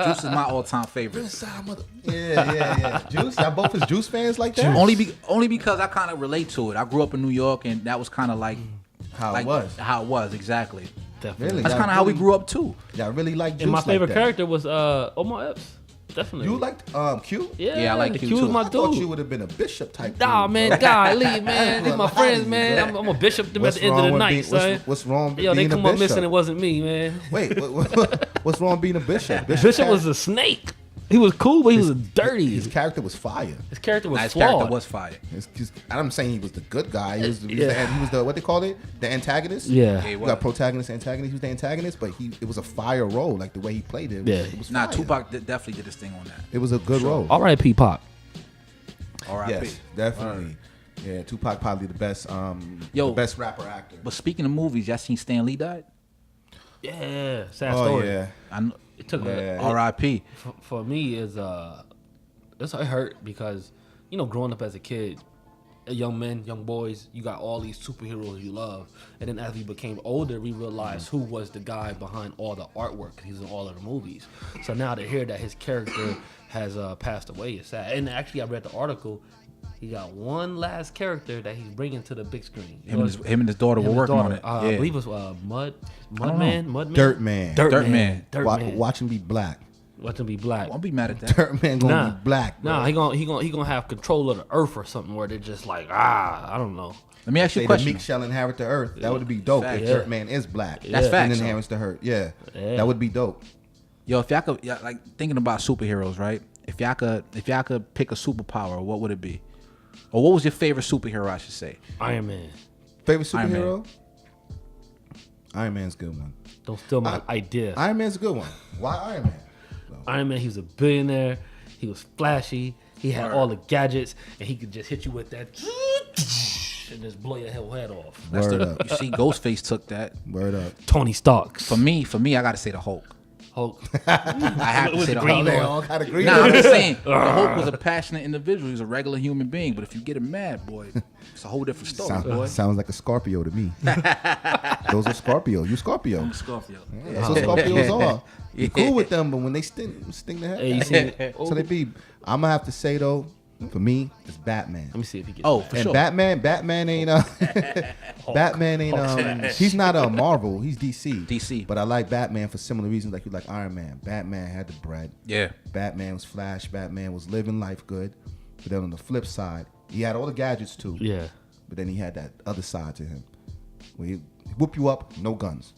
Juice is my all-time favorite.
Riverside, yeah. Juice, y'all both is Juice fans like that?
Only because I kind of relate to it. I grew up in New York, and that was kind of like
How it was.
How it was, exactly.
Definitely.
Really?
That's kind of how we grew up too.
Y'all really like Juice
And my favorite
like that.
character was Omar Epps. Definitely.
You liked Q?
Yeah, I like Q
Q
too.
was my
I thought
dude.
you would have been a Bishop type.
Nah,
dude,
man,
bro.
golly, man. These my
Well,
friends,
bro.
man. I'm a bishop them at
What's
the end of
wrong
the
with
night,
being-
son.
what's wrong with
Yo, they
being a
come up
bishop?
missing. It wasn't me, man.
Wait, what's wrong being a bishop?
Bishop was a snake. He was cool, but he was dirty.
His character was fire.
His character was
His
flawed.
character was fire.
I'm saying he was the good guy. He was
Yeah.
the what they called it, the antagonist.
Yeah.
He
You
was.
got protagonist, antagonist. He was the antagonist, but it was a fire role, like the way he played it.
Yeah.
It was
Nah,
fire.
Tupac definitely did his thing on that.
It was a good role.
R.I.P. Pop.
R.I.P.
Yes, definitely. Yeah, Tupac probably the best.
Yo.
The best rapper actor.
But speaking of movies, y'all seen Stan Lee died?
Yeah, sad
Oh
story.
yeah.
I know.
It took
Yeah.
R.I.P.
for me is it hurt because growing up as a kid, young boys, you got all these superheroes you love, and then as we became older, we realized who was the guy behind all the artwork. He's in all of the movies. So now to hear that his character has passed away is sad. And actually, I read the article. He got one last character that he's bringing to the big screen.
Him and his daughter were working on it.
I
Yeah.
believe it was Mudman.
Dirt Man.
Dirt
Wa-
Man.
Watch him be black.
Watch him be black.
I won't be mad at that.
Dirt Man gonna be black. Bro.
Nah, he gonna have control of the earth or something where they're just like, I don't know.
Let me ask you
Say
a
the
question.
Meek shall inherit the earth. That would be dope if
Facts.
Dirt Man is black.
That's
And
facts,
inherits the earth. Yeah.
Yeah.
That would be dope.
Yo, if y'all could, like thinking about superheroes, right? If y'all could pick a superpower, what would it be? Or what was your favorite superhero? I should say.
Iron Man.
Favorite
Iron Man.
superhero? Iron Man's a good one.
Don't steal my idea.
Iron Man's a good one. Why Iron Man?
Iron Man, he was a billionaire. He was flashy. He had all the gadgets, and he could just hit you with that and just blow your whole head off.
Word up.
You see, Ghostface took that.
Word up.
Tony Stark.
For me, I gotta say the Hulk.
Hulk.
I have to say the
green
Hulk.
They all got agree.
Nah, I'm just saying, the Hulk was a passionate individual. He's a regular human being. But if you get him mad, boy, it's a whole different story, boy.
Sounds like a Scorpio to me. Those are Scorpio. You Scorpio.
Scorpio.
Yeah, that's what Scorpios are. You cool with them, but when they sting the head.
Hey, you see it?
So they be. I'm gonna have to say though, for me, it's Batman.
Let me see if he gets
Oh, for
And
sure.
Batman ain't Batman ain't he's not a Marvel, he's DC.
DC.
But I like Batman for similar reasons like you like Iron Man. Batman had the bread.
Yeah.
Batman was Flash, Batman was living life good. But then on the flip side, he had all the gadgets too.
Yeah.
But then he had that other side to him. Where he whoop you up, no guns.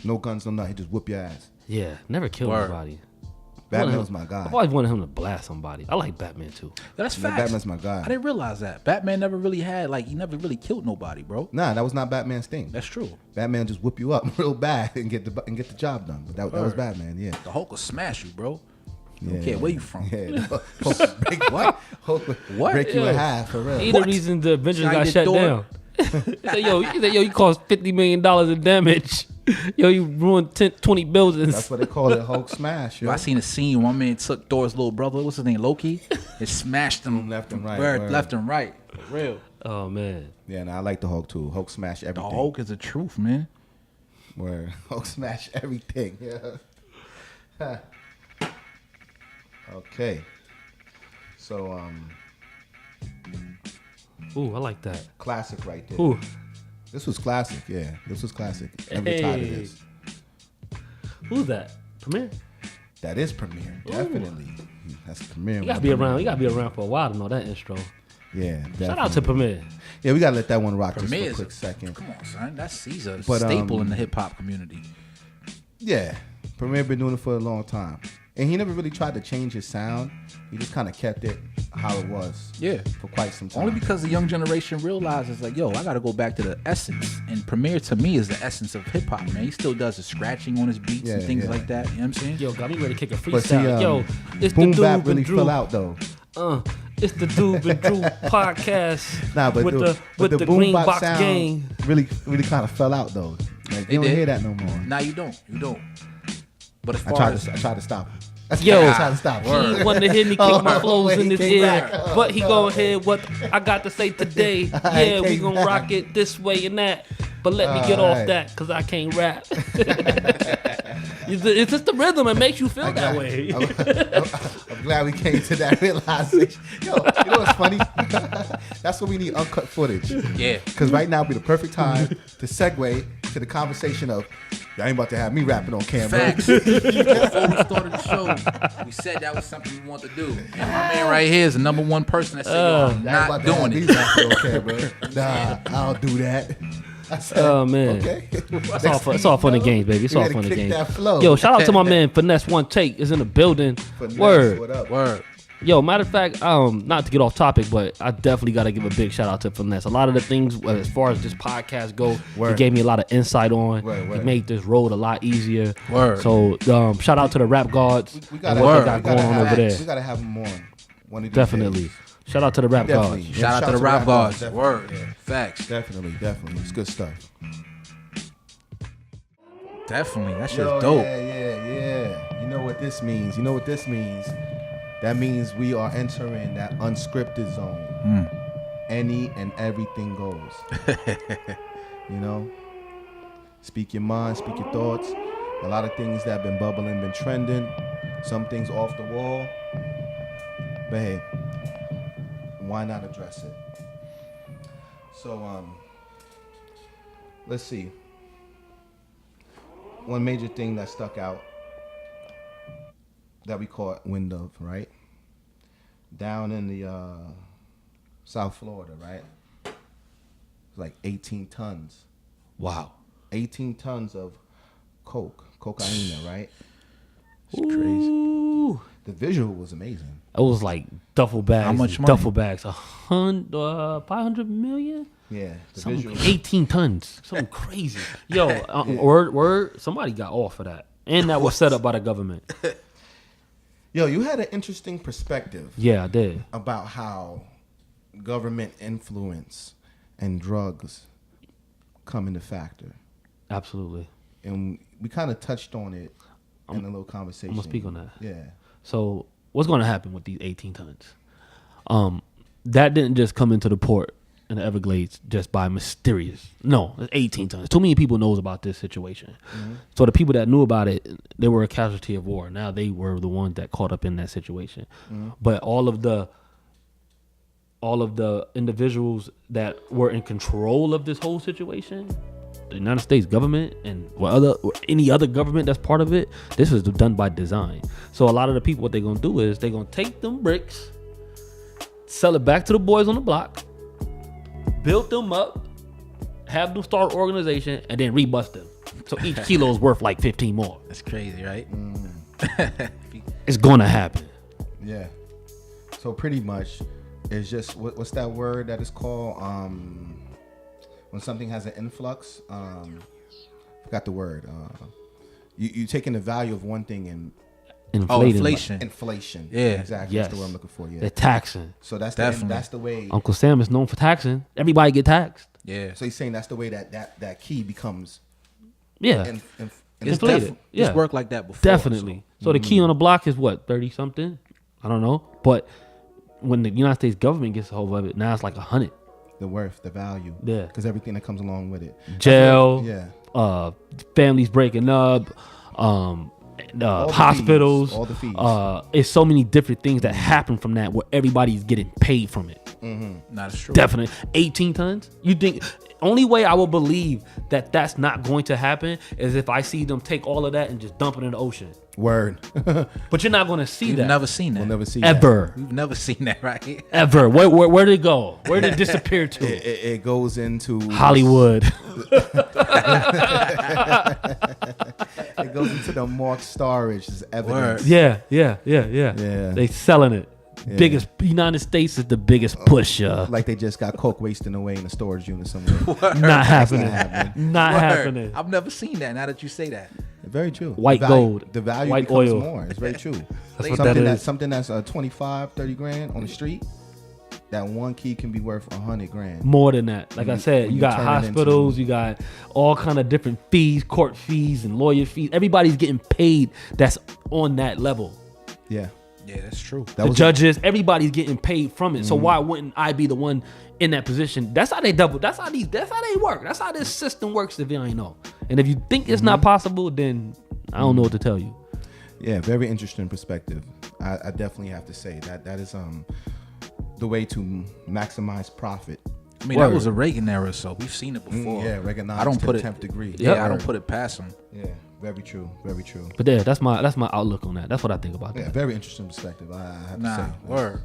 No guns, no nothing. He just whoop your ass.
Yeah. Never killed
Word.
nobody.
Batman was my guy.
I've always wanted him to blast somebody. I like Batman too.
That's
Yeah,
facts.
Batman's my guy.
I didn't realize that. Batman never really had, he never really killed nobody, bro.
Nah, that was not Batman's thing.
That's true.
Batman just whoop you up real bad and get the job done. But that was
Word.
Batman, yeah.
The Hulk will smash you, bro.
Yeah.
Don't care where you from.
Yeah, Hulk would break
What?
Hulk would
What?
break you
Yeah.
in half for real.
He the
What?
reason the Avengers
Shine
got
your
shut
door.
down. He said, you caused $50 million in damage. Yo, you ruined 20 buildings.
That's what they call it, Hulk smash. Yo.
I seen a scene where one man took Thor's little brother, what's his name, Loki, and smashed him
Left and right,
Word,
word.
left and right. For real.
Oh man.
Yeah, I like the Hulk too. Hulk smash
The
everything.
Hulk is the truth, man.
Where Hulk smash everything. Yeah. Okay. So
Ooh, I like that.
classic right there.
Ooh.
This was classic, yeah. This was classic. Never tired of
Hey.
this.
Who's that? Premier?
That is Premiere, definitely. That's Premiere.
You gotta be around. You gotta be around for a while to know that intro.
Yeah, definitely.
Shout out to Premier.
Yeah, we gotta let that one rock just for
Premier
a
is
quick second.
Come on, son. That's Caesar.
But,
Staple in the hip hop community.
Yeah, Premier been doing it for a long time, and he never really tried to change his sound. He just kind of kept it how it was.
Yeah.
for quite some time.
Only because the young generation realizes, yo, I gotta go back to the essence. And Premier to me is the essence of hip hop, man. He still does the scratching on his beats and
Yeah,
things
yeah.
like that. You know what I'm saying?
Yo, got me ready to kick a
but see,
freestyle. Yo, it's
Boom
the
Bap
Doob
really
and Drew.
fell out though.
It's the Doob and Drew podcast.
Nah, but
with
but
the
Boom
Green
Bap
Box
sound
Gang.
really kind of fell out though. Like, you don't
did.
hear that no more.
Nah, you don't. You don't. But as
I
far
tried
as
to stop him.
Yo,
I tried to stop him.
He ain't want to hear me kick my flows
wait,
in
he
his
came
ear,
back.
but he go ahead what I got to say today. Yeah, we
came
gonna
back.
rock it this way and that. But let me get off that because I can't rap. It's just the rhythm. It makes you feel that way.
I'm glad we came to that realization. Yo, you know what's funny? That's what we need, uncut footage.
Yeah.
Because right now would be the perfect time to segue to the conversation of, y'all ain't about to have me rapping on camera.
Facts. Before we started the show, we said that was something we wanted to do. And my man right here is the number one person that said, yo, I'm not doing it.
Nah, I'll do that. Said,
oh man,
okay.
It's all fun and games, baby. It's all fun and games. Yo, shout out to my man Finesse One Take is in the building.
Finesse,
Word,
what up?
Word.
Yo, matter of fact, not to get off topic, but I definitely got to give a big shout out to Finesse. A lot of the things, as far as this podcast go, he gave me a lot of insight on. He made this road a lot easier.
Word.
So shout out to the rap gods.
We gotta,
and what they got going on over there.
We gotta have them on. One of these
Definitely.
days.
Shout out to the rap gods.
Yeah,
Shout out to the rap gods.
Definitely.
Word.
Yeah.
Facts.
Definitely. It's good stuff.
Definitely. That shit's
Yo,
dope.
Yeah. You know what this means? That means we are entering that unscripted zone. Any and everything goes. You know? Speak your mind, speak your thoughts. A lot of things that have been bubbling, been trending. Some things off the wall. But hey, why not address it? So, let's see. One major thing that stuck out that we caught wind of, right? Down in the South Florida, right? It's like 18 tons.
Wow.
18 tons of cocaine, right?
It's crazy.
Ooh.
The visual was amazing.
It was like duffel bags.
How much money?
Duffel bags. 500 million?
Yeah, the
Something,
visual.
18 tons. Something crazy. Yo, word, somebody got off of that. And that was set up by the government.
Yo, you had an interesting perspective.
Yeah, I did.
About how government influence and drugs come into factor.
Absolutely.
And we kind of touched on it in a little conversation.
I'm going to speak on that.
Yeah.
So what's going to happen with these 18 tons? That didn't just come into the port in the Everglades just by mysterious. No, it's 18 tons. Too many people knows about this situation. Mm-hmm. So the people that knew about it, they were a casualty of war. Now they were the ones that caught up in that situation. Mm-hmm. But all of the individuals that were in control of this whole situation, the United States government and any other government that's part of it, this was done by design. So a lot of the people, what they're gonna do is they're gonna take them bricks, sell it back to the boys on the block, build them up, have them start an organization, and then rebust them. So each kilo is worth like 15 more.
That's crazy, right?
It's gonna happen.
Yeah. So pretty much, it's just what's that word that is called? When something has an influx, forgot the word. You taking the value of one thing and
inflation.
Inflation.
Yeah,
exactly.
Yes.
That's the word I'm looking for. Yeah,
They're taxing.
So that's the way.
Uncle Sam is known for taxing. Everybody get taxed.
Yeah.
So he's saying that's the way that key becomes.
Yeah. Inflated.
It's worked like that before.
Definitely. So the key on the block is what, 30 something? I don't know. But when the United States government gets a hold of it, now it's like 100.
The worth, the value.
Yeah.
Because everything that comes along with it.
Jail.
Yeah.
Families breaking up. Hospitals.
All the fees.
It's so many different things that happen from that where everybody's getting paid from it.
That's true.
Definitely. 18 tons? You think... Only way I will believe that that's not going to happen is if I see them take all of that and just dump it in the ocean.
Word.
But you're not going to see that.
We've never seen that.
We'll never see
ever.
We've never seen that, right?
Ever. Where did it go? Where did it disappear to?
It goes into
Hollywood.
It goes into the marked storage as evidence.
Word.
Yeah. They selling it. Yeah. Biggest United States is the biggest pusher.
Like they just got coke wasting away in a storage unit somewhere.
Not happening. Not happening.
I've never seen that. Now that you say that,
very true.
White gold,
the value
white
becomes
oil.
more. It's very true.
That's what that is.
Something that's 25, 30 grand on the street. That one key can be worth 100 grand.
More than that. Like I said, you got hospitals, you got all kind of different fees, court fees and lawyer fees. Everybody's getting paid that's on that level.
Yeah.
Yeah, that's true.
The judges, everybody's getting paid from it. So why wouldn't I be the one in that position? That's how they double. That's how they work. That's how this system works. If you ain't know, and if you think it's not possible, then I don't know what to tell you.
Yeah, very interesting perspective. I definitely have to say that is the way to maximize profit.
I mean, that was a Reagan era, so we've seen it before.
Yeah, Reaganomics to the 10th degree.
Yeah, I don't put it past him.
Yeah, very true, very true.
But yeah, that's my outlook on that. That's what I think about that.
Yeah, very interesting perspective. I have to say.
Word.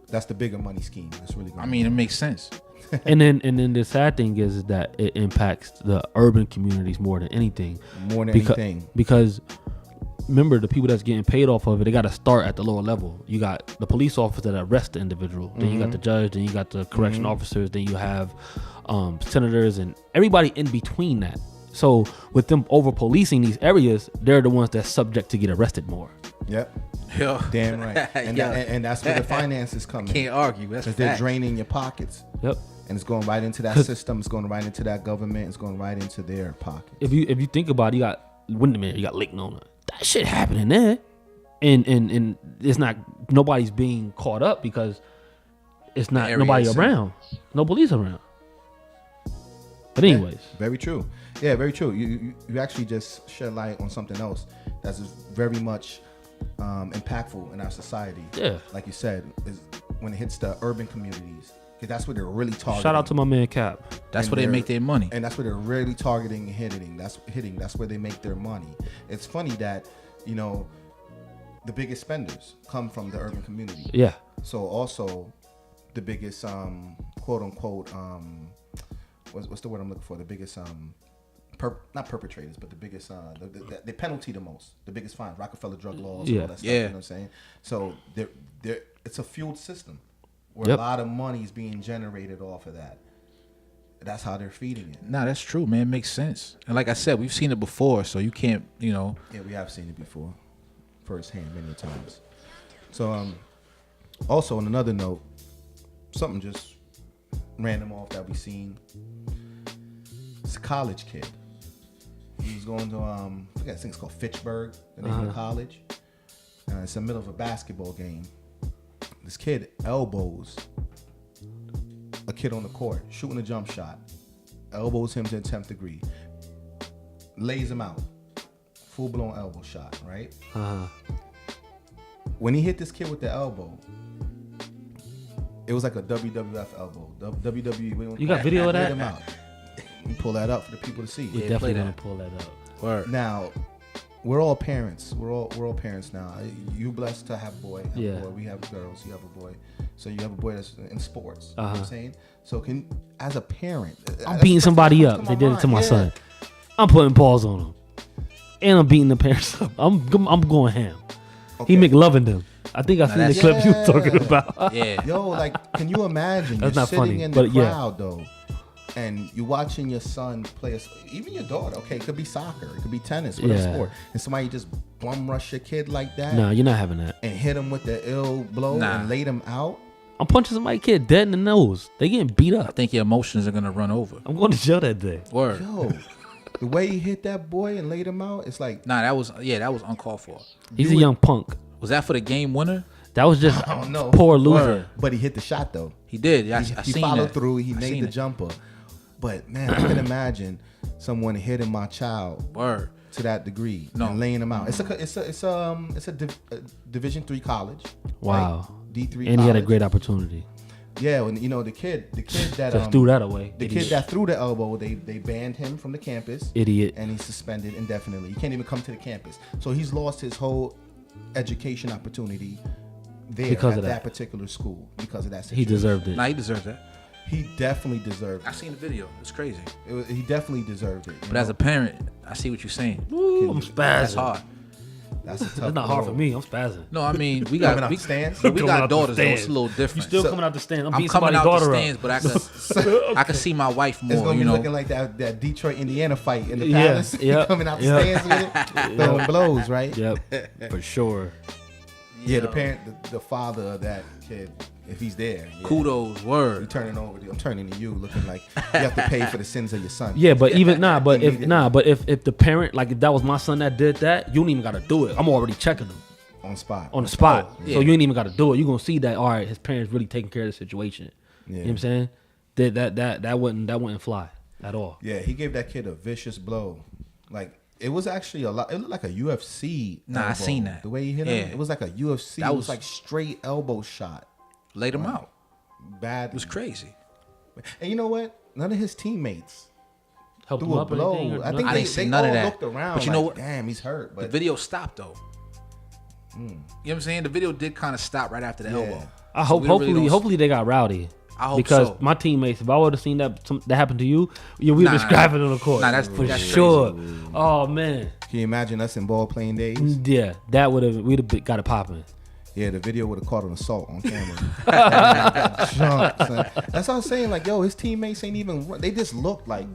That's the bigger money scheme. It's really.
I mean, it makes sense.
and then the sad thing is that it impacts the urban communities more than anything. Because remember, the people that's getting paid off of it, they got to start at the lower level. You got the police officer that arrests the individual. Then you got the judge. Then you got the correction officers. Then you have senators and everybody in between that. So with them over policing these areas, they're the ones that's subject to get arrested more.
Yep. Yeah. Damn right. And that's where the finances come in.
Can't argue. That's
because they're draining your pockets.
Yep.
And it's going right into that system. It's going right into that government. It's going right into their pockets.
If you think about it, you got Windermere, you got Lake Nona. That shit happening there, and it's not, nobody's being caught up because it's not nobody around, no police around. But anyways,
very true. Yeah, very true. You actually just shed light on something else that's very much impactful in our society.
Yeah,
like you said, is when it hits the urban communities. That's where they're really targeting.
Shout out to my man Cap.
That's where they make their money.
And that's where they're really targeting and hitting. That's where they make their money. It's funny that, the biggest spenders come from the urban community.
Yeah.
So also the biggest quote unquote what's the word I'm looking for? The biggest not perpetrators, but the biggest the penalty the most. The biggest fines, Rockefeller drug laws, all that stuff. You know what I'm saying? So it's a fueled system. Where a lot of money is being generated off of that. That's how they're feeding it.
Nah, that's true, man. It makes sense. And like I said, we've seen it before, so you can't,
Yeah, we have seen it before, firsthand, many times. So, also on another note, something just random off that we seen. It's a college kid. He was going to, I think it's called Fitchburg, the name of the college. It's in the middle of a basketball game. This kid elbows a kid on the court, shooting a jump shot, elbows him to the 10th degree, lays him out, full-blown elbow shot, right? When he hit this kid with the elbow, it was like a WWF elbow. WWE.
You got video of that?
Him out. You pull that up for the people to see.
We definitely gonna pull that up.
Word.
Now, we're all parents. We're all parents now. You blessed to have a boy. A boy. We have girls. You have a boy. So you have a boy that's in sports. You know what I'm saying? So as a parent,
I'm beating somebody up. They did it to my son. I'm putting paws on him, and I'm beating the parents up. I'm going ham. Okay. He McLovin them. I think I seen the clip you were talking about.
Yeah.
Yo, like, can you imagine?
That's
you're
not
sitting
funny,
in the crowd though, and you're watching your son play, even your daughter. Okay, it could be soccer, it could be tennis, whatever sport, and somebody just bum rush your kid like that.
No, you're not having that.
And hit him with the ill blow and laid him out.
I'm punching somebody's kid dead in the nose. They getting beat up.
I think your emotions are gonna run over.
I'm going to jail that day.
Word.
Yo, the way he hit that boy and laid him out, it's like
that was uncalled for.
He's a young punk.
Was that for the game winner?
That was just poor loser.
Word. But he hit the shot though.
He did.
He followed through. He made the jumper. But man, I can imagine someone hitting my child to that degree and laying him out. It's a Division III college.
Wow.
Right? D3
and
college.
He had a great opportunity.
Yeah, and the kid that
just threw that away.
The kid that threw the elbow, they banned him from the campus.
Idiot.
And he's suspended indefinitely. He can't even come to the campus. So he's lost his whole education opportunity there because at that particular school because of that situation.
He deserved it.
Nah, he deserved that.
He definitely deserved it.
I seen the video. It's crazy.
He definitely deserved it.
But as a parent, I see what you're saying.
Ooh, I'm spazzing.
That's hard.
That's a tough
It's not hard for me. I'm spazzing.
No, I mean we got
stands.
We got daughters. Though. It's a little different.
You still coming out the stands? I'm
coming out
daughter
the stands, but I can see my wife more.
It's gonna be looking like that Detroit Indiana fight in the palace. Coming out the stands with it, throwing blows, right?
Yep, for sure.
Yeah, the parent, the father of that kid, if he's there. Yeah.
Kudos, word.
I'm turning to you, looking like you have to pay for the sins of your son.
Yeah, but if the parent, like if that was my son that did that, you don't even gotta do it. I'm already checking him.
On spot.
On the spot.
Oh, yeah.
So you ain't even got to do it. You're going to see that, all right, his parents really taking care of the situation.
Yeah.
You know what I'm saying? That wouldn't fly at all.
Yeah, he gave that kid a vicious blow. Like, it was actually a lot. It looked like a UFC.
Nah, I
elbow.
seen that.
The way he hit him, it was like a UFC.
That
It
was
was like straight elbow shot.
Laid him out.
Bad.
It was crazy.
And you know what? None of his teammates
Help him
threw a
up or
blow.
anything? Or
I think
I
they,
didn't see
they
none
all
of that.
looked around.
But you know
like,
what?
Damn, he's hurt.
The
But
video stopped though. You know what I'm saying? The video did kind of stop right after the elbow.
I hope, hopefully they got rowdy.
I hope
because
so.
my teammates, if I would have seen that happen to you, we'd have described it on the court.
Nah, that's
for
that's
sure.
crazy.
Oh man,
can you imagine us in ball playing days?
yeah, we'd have got it popping.
Yeah, the video would have caught an assault on camera. Jump, son. That's what I'm saying. Like, yo, his teammates ain't even. They just looked like.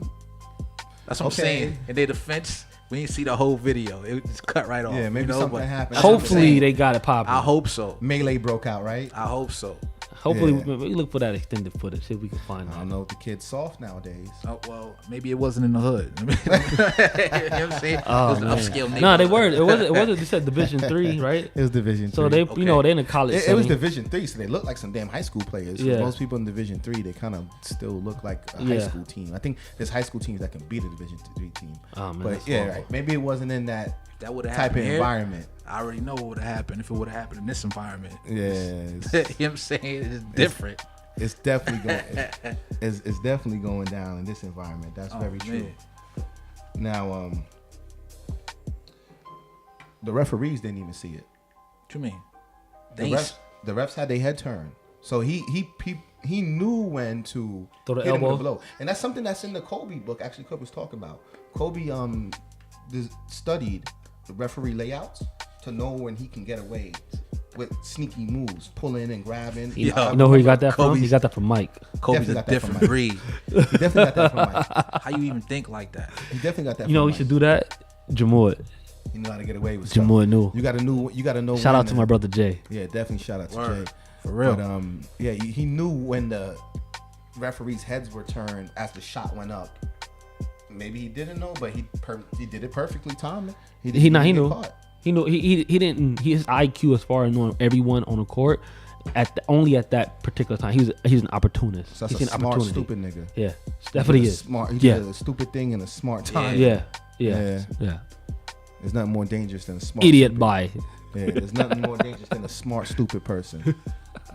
That's what I'm saying. In their defense, we didn't see the whole video. It just cut right off.
Yeah, maybe something happened.
Hopefully they got it popping.
I hope so.
Melee broke out, right?
I hope so.
Hopefully
Yeah.
we look for that extended footage. See if we can find
I
that.
don't know if the kid's soft nowadays.
Oh, well, maybe it wasn't in the hood. You know what I'm saying?
Oh,
it was an
man.
upscale neighborhood.
No, they weren't. It wasn't. They said Division 3, right?
It was Division
So
3.
they, you know, they're in the college.
It was
setting.
Division 3, so they look like some damn high school players. 'Cause
Yeah.
Most people in Division 3, they kind of still look like a high school team. I think there's high school teams that can beat a Division 3 team.
Oh, man,
but
that's
yeah,
horrible.
right. Maybe it wasn't in that
That would have
type
happened
of
here.
environment.
I already know what would have happened if it would have happened in this environment.
Yeah,
You know what I'm saying? It's different.
it's definitely going. It's definitely going down in this environment. That's very true.
Man.
Now, the referees didn't even see it.
What you mean?
The refs had their head turned, so he knew when to
Throw the
hit him with
elbow.
a blow, and that's something that's in the Kobe book. Actually, Kobe was talking about. Kobe studied the referee layouts to know when he can get away with sneaky moves, pulling and grabbing.
You know where he got that from?
Kobe's-
He got that from Mike.
Kobe's
Definitely
a
got that from
different
Mike.
breed.
He definitely got that from Mike.
How you even think like that?
He definitely got that.
You know,
from
we
Mike.
should do that. Jamoy.
You know how to get away with stuff.
Jamoy knew.
You got to know.
Shout
when
out to my brother Jay.
Yeah, definitely shout out to
Word.
Jay.
For real.
But yeah, he knew when the referees' heads were turned as the shot went up. Maybe he didn't know, but he did it perfectly timed.
He
didn't get
knew.
caught.
He knew. He didn't. His IQ as far as knowing everyone on the court only at that particular time. He's an opportunist.
So that's
He's
a
an
smart,
opportunity.
stupid nigga.
Yeah, that's what he is.
Smart. He
Yeah.
did a stupid thing in a smart time.
Yeah.
Yeah.
Yeah.
There's nothing more dangerous than a smart
Idiot
stupid.
by.
Yeah, there's nothing more dangerous than a smart, stupid person.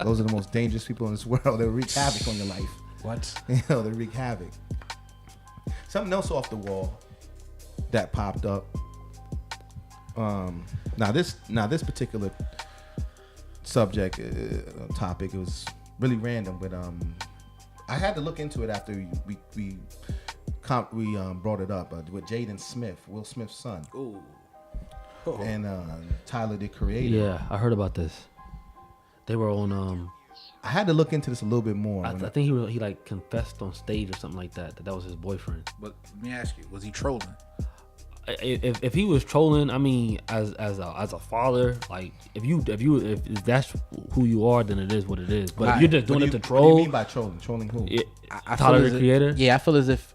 Those are the most dangerous people in this world. They wreak havoc on your life.
What?
You know, they wreak havoc. Something else off the wall that popped up. Now this particular subject topic, it was really random, but I had to look into it after we brought it up with Jaden Smith, Will Smith's son.
Ooh.
And Tyler, the Creator.
Yeah, I heard about this. They were on.
I had to look into this a little bit more.
I think he like confessed on stage or something like that that was his boyfriend.
But let me ask you, was he trolling?
If he was trolling, I mean, as a father, like if that's who you are, then it is what it is. But if you're just doing it to troll,
What do you mean by trolling? Trolling who?
I
Tyler,
feel
the
as if-
Creator?
Yeah, I feel as if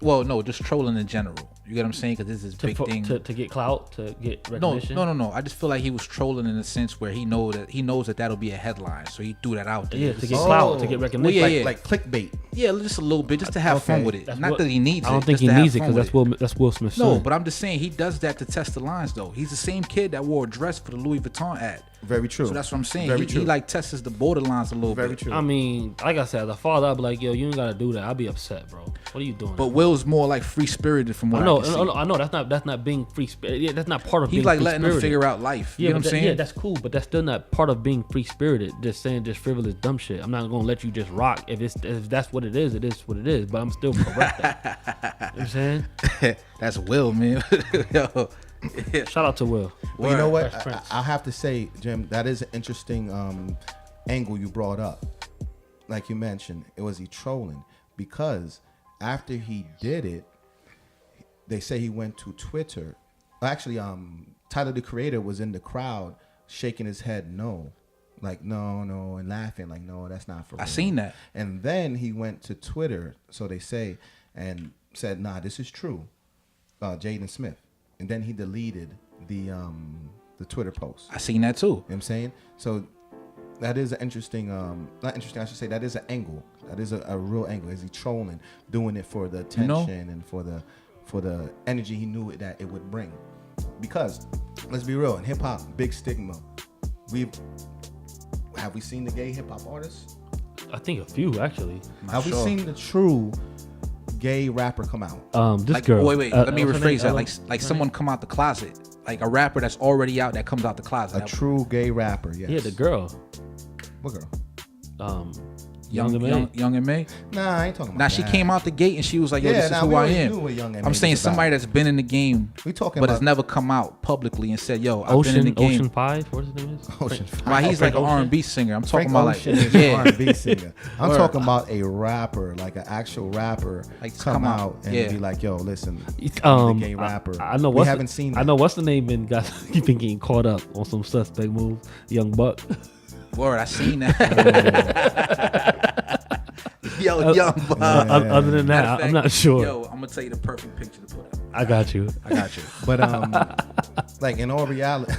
well, no, just trolling in general. You get what I'm saying? Because this is big thing.
to get clout, to get
No,
recognition.
no. I just feel like he was trolling in a sense where he knows that that'll be a headline, so he threw that out there.
Yeah, to get
Oh.
clout, to get recognition.
Well, yeah.
Like clickbait.
Yeah, just a little bit, just to have fun
Okay.
with it.
That's
Not
what-
that he needs it.
I don't think
just
he
to have
needs it
fun
because
with
that's Will Smith's
No,
son.
but I'm just saying he does that to test the lines, though. He's the same kid that wore a dress for the Louis Vuitton ad.
Very true.
So that's what I'm saying.
Very
He
true.
like tests the borderlines a little
Very
bit.
true.
I mean, like I said, as a father, I'd be like, yo, you ain't gotta do that. I'd be upset, bro. What are you doing?
But Will's more like free spirited from what
I know,
I can see.
I know. That's not being free spirit. Yeah, that's not part of
He's
being
like letting them
free-spirited.
figure out life.
Yeah,
You know
but
what I'm saying?
yeah, that's cool, but that's still not part of being free spirited. Just saying just frivolous dumb shit. I'm not gonna let you just rock. If that's what it is what it is. But I'm still correct. That. You know what I'm saying?
That's Will, man. Yo.
Shout out to Will.
But you know what?
Fresh Prince.
I have to say, Jim, that is an interesting angle you brought up. Like you mentioned, was he trolling? Because after he did it, they say he went to Twitter. Actually, Tyler, the Creator, was in the crowd shaking his head no. Like, no, and laughing. Like, no, that's not for real.
I seen that.
And then he went to Twitter, so they say, and said, nah, this is true. Jaden Smith. And then he deleted the the Twitter post.
I seen that too.
You know what I'm saying? So that is an interesting, not interesting, I should say, that is an angle. That is a real angle. Is he trolling, doing it for the attention and for the energy he knew that it would bring? Because let's be real, in hip hop, big stigma. Have we seen the gay hip hop artists?
I think a few actually.
Have we seen the true gay rapper come out?
This
like,
girl.
Wait. Let me
what's her
rephrase
name?
that. Like someone come out the closet. Like a rapper that's already out that comes out the closet.
A true gay rapper, yes.
Yeah, the girl.
What girl?
Young and May.
Nah, I ain't talking about
Now
that.
she came out the gate and she was like, "Yo, this is who
we
I
already
am."
knew what Young and
I'm
May
saying
was about.
somebody that's been in the game,
We talking
but
about
has never come out publicly and said, "Yo, I've been in the game."
Ocean 5, what's his name is?
Ocean 5.
Right, he's like an
Ocean?
R&B singer. I'm
Frank
talking about
Ocean
like
is an R&B singer. I'm
Word.
talking about a rapper, like an actual rapper,
Like,
come
come
out
out.
and
Yeah.
be like, "Yo, listen, I'm the gay rapper."
I know.
We haven't seen.
I know what's the name been got been getting caught up on some suspect move. Young Buck.
word. I seen that. Yo, young bud.
Other than that,
Matter of fact,
I'm not sure.
Yo, I'm gonna tell you the perfect picture to put up.
I got you.
But like in all reality,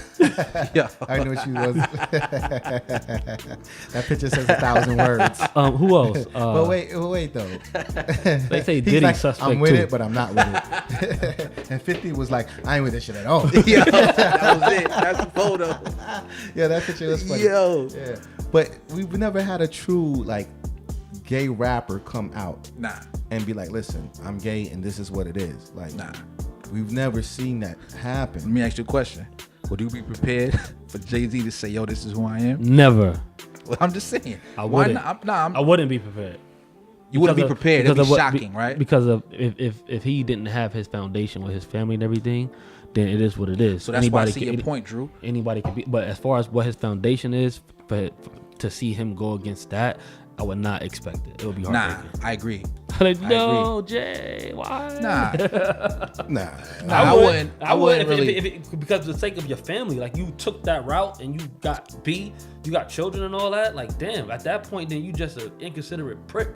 Yo.
I knew what you was. That picture says 1,000 words.
Who else?
But wait though.
They say
He's
Diddy
like,
suspect
I'm with
too.
it, but I'm not with it. And 50 was like, I ain't with this shit at all.
Yo, that was it. That's the photo.
Yeah, that picture was funny.
Yo.
Yeah. But we've never had a true like gay rapper come out
Nah.
and be like, listen, I'm gay and this is what it is. Like,
Nah.
we've never seen that
Let
happen.
me ask you a question. Would you be prepared for Jay-Z to say, "Yo, this is who I am"?
Never.
Well, I'm just saying.
I
Why
wouldn't.
not?
I wouldn't be prepared.
You wouldn't be
Because of-
prepared. It'd be
because of what-
shocking, right?
Because of if he didn't have his foundation with his family and everything, then it is what it is.
So that's why I see your point, Drew.
Anybody could be, but as far as what his foundation is, to see him go against that, I would not expect it. It would be
Nah,
heartbreaking.
I agree.
Like, no, Jay, why?
Nah,
Nah.
I wouldn't really.
If because for the sake of your family, like you took that route and you got you got children and all that. Like, damn, at that point, then you just an inconsiderate prick.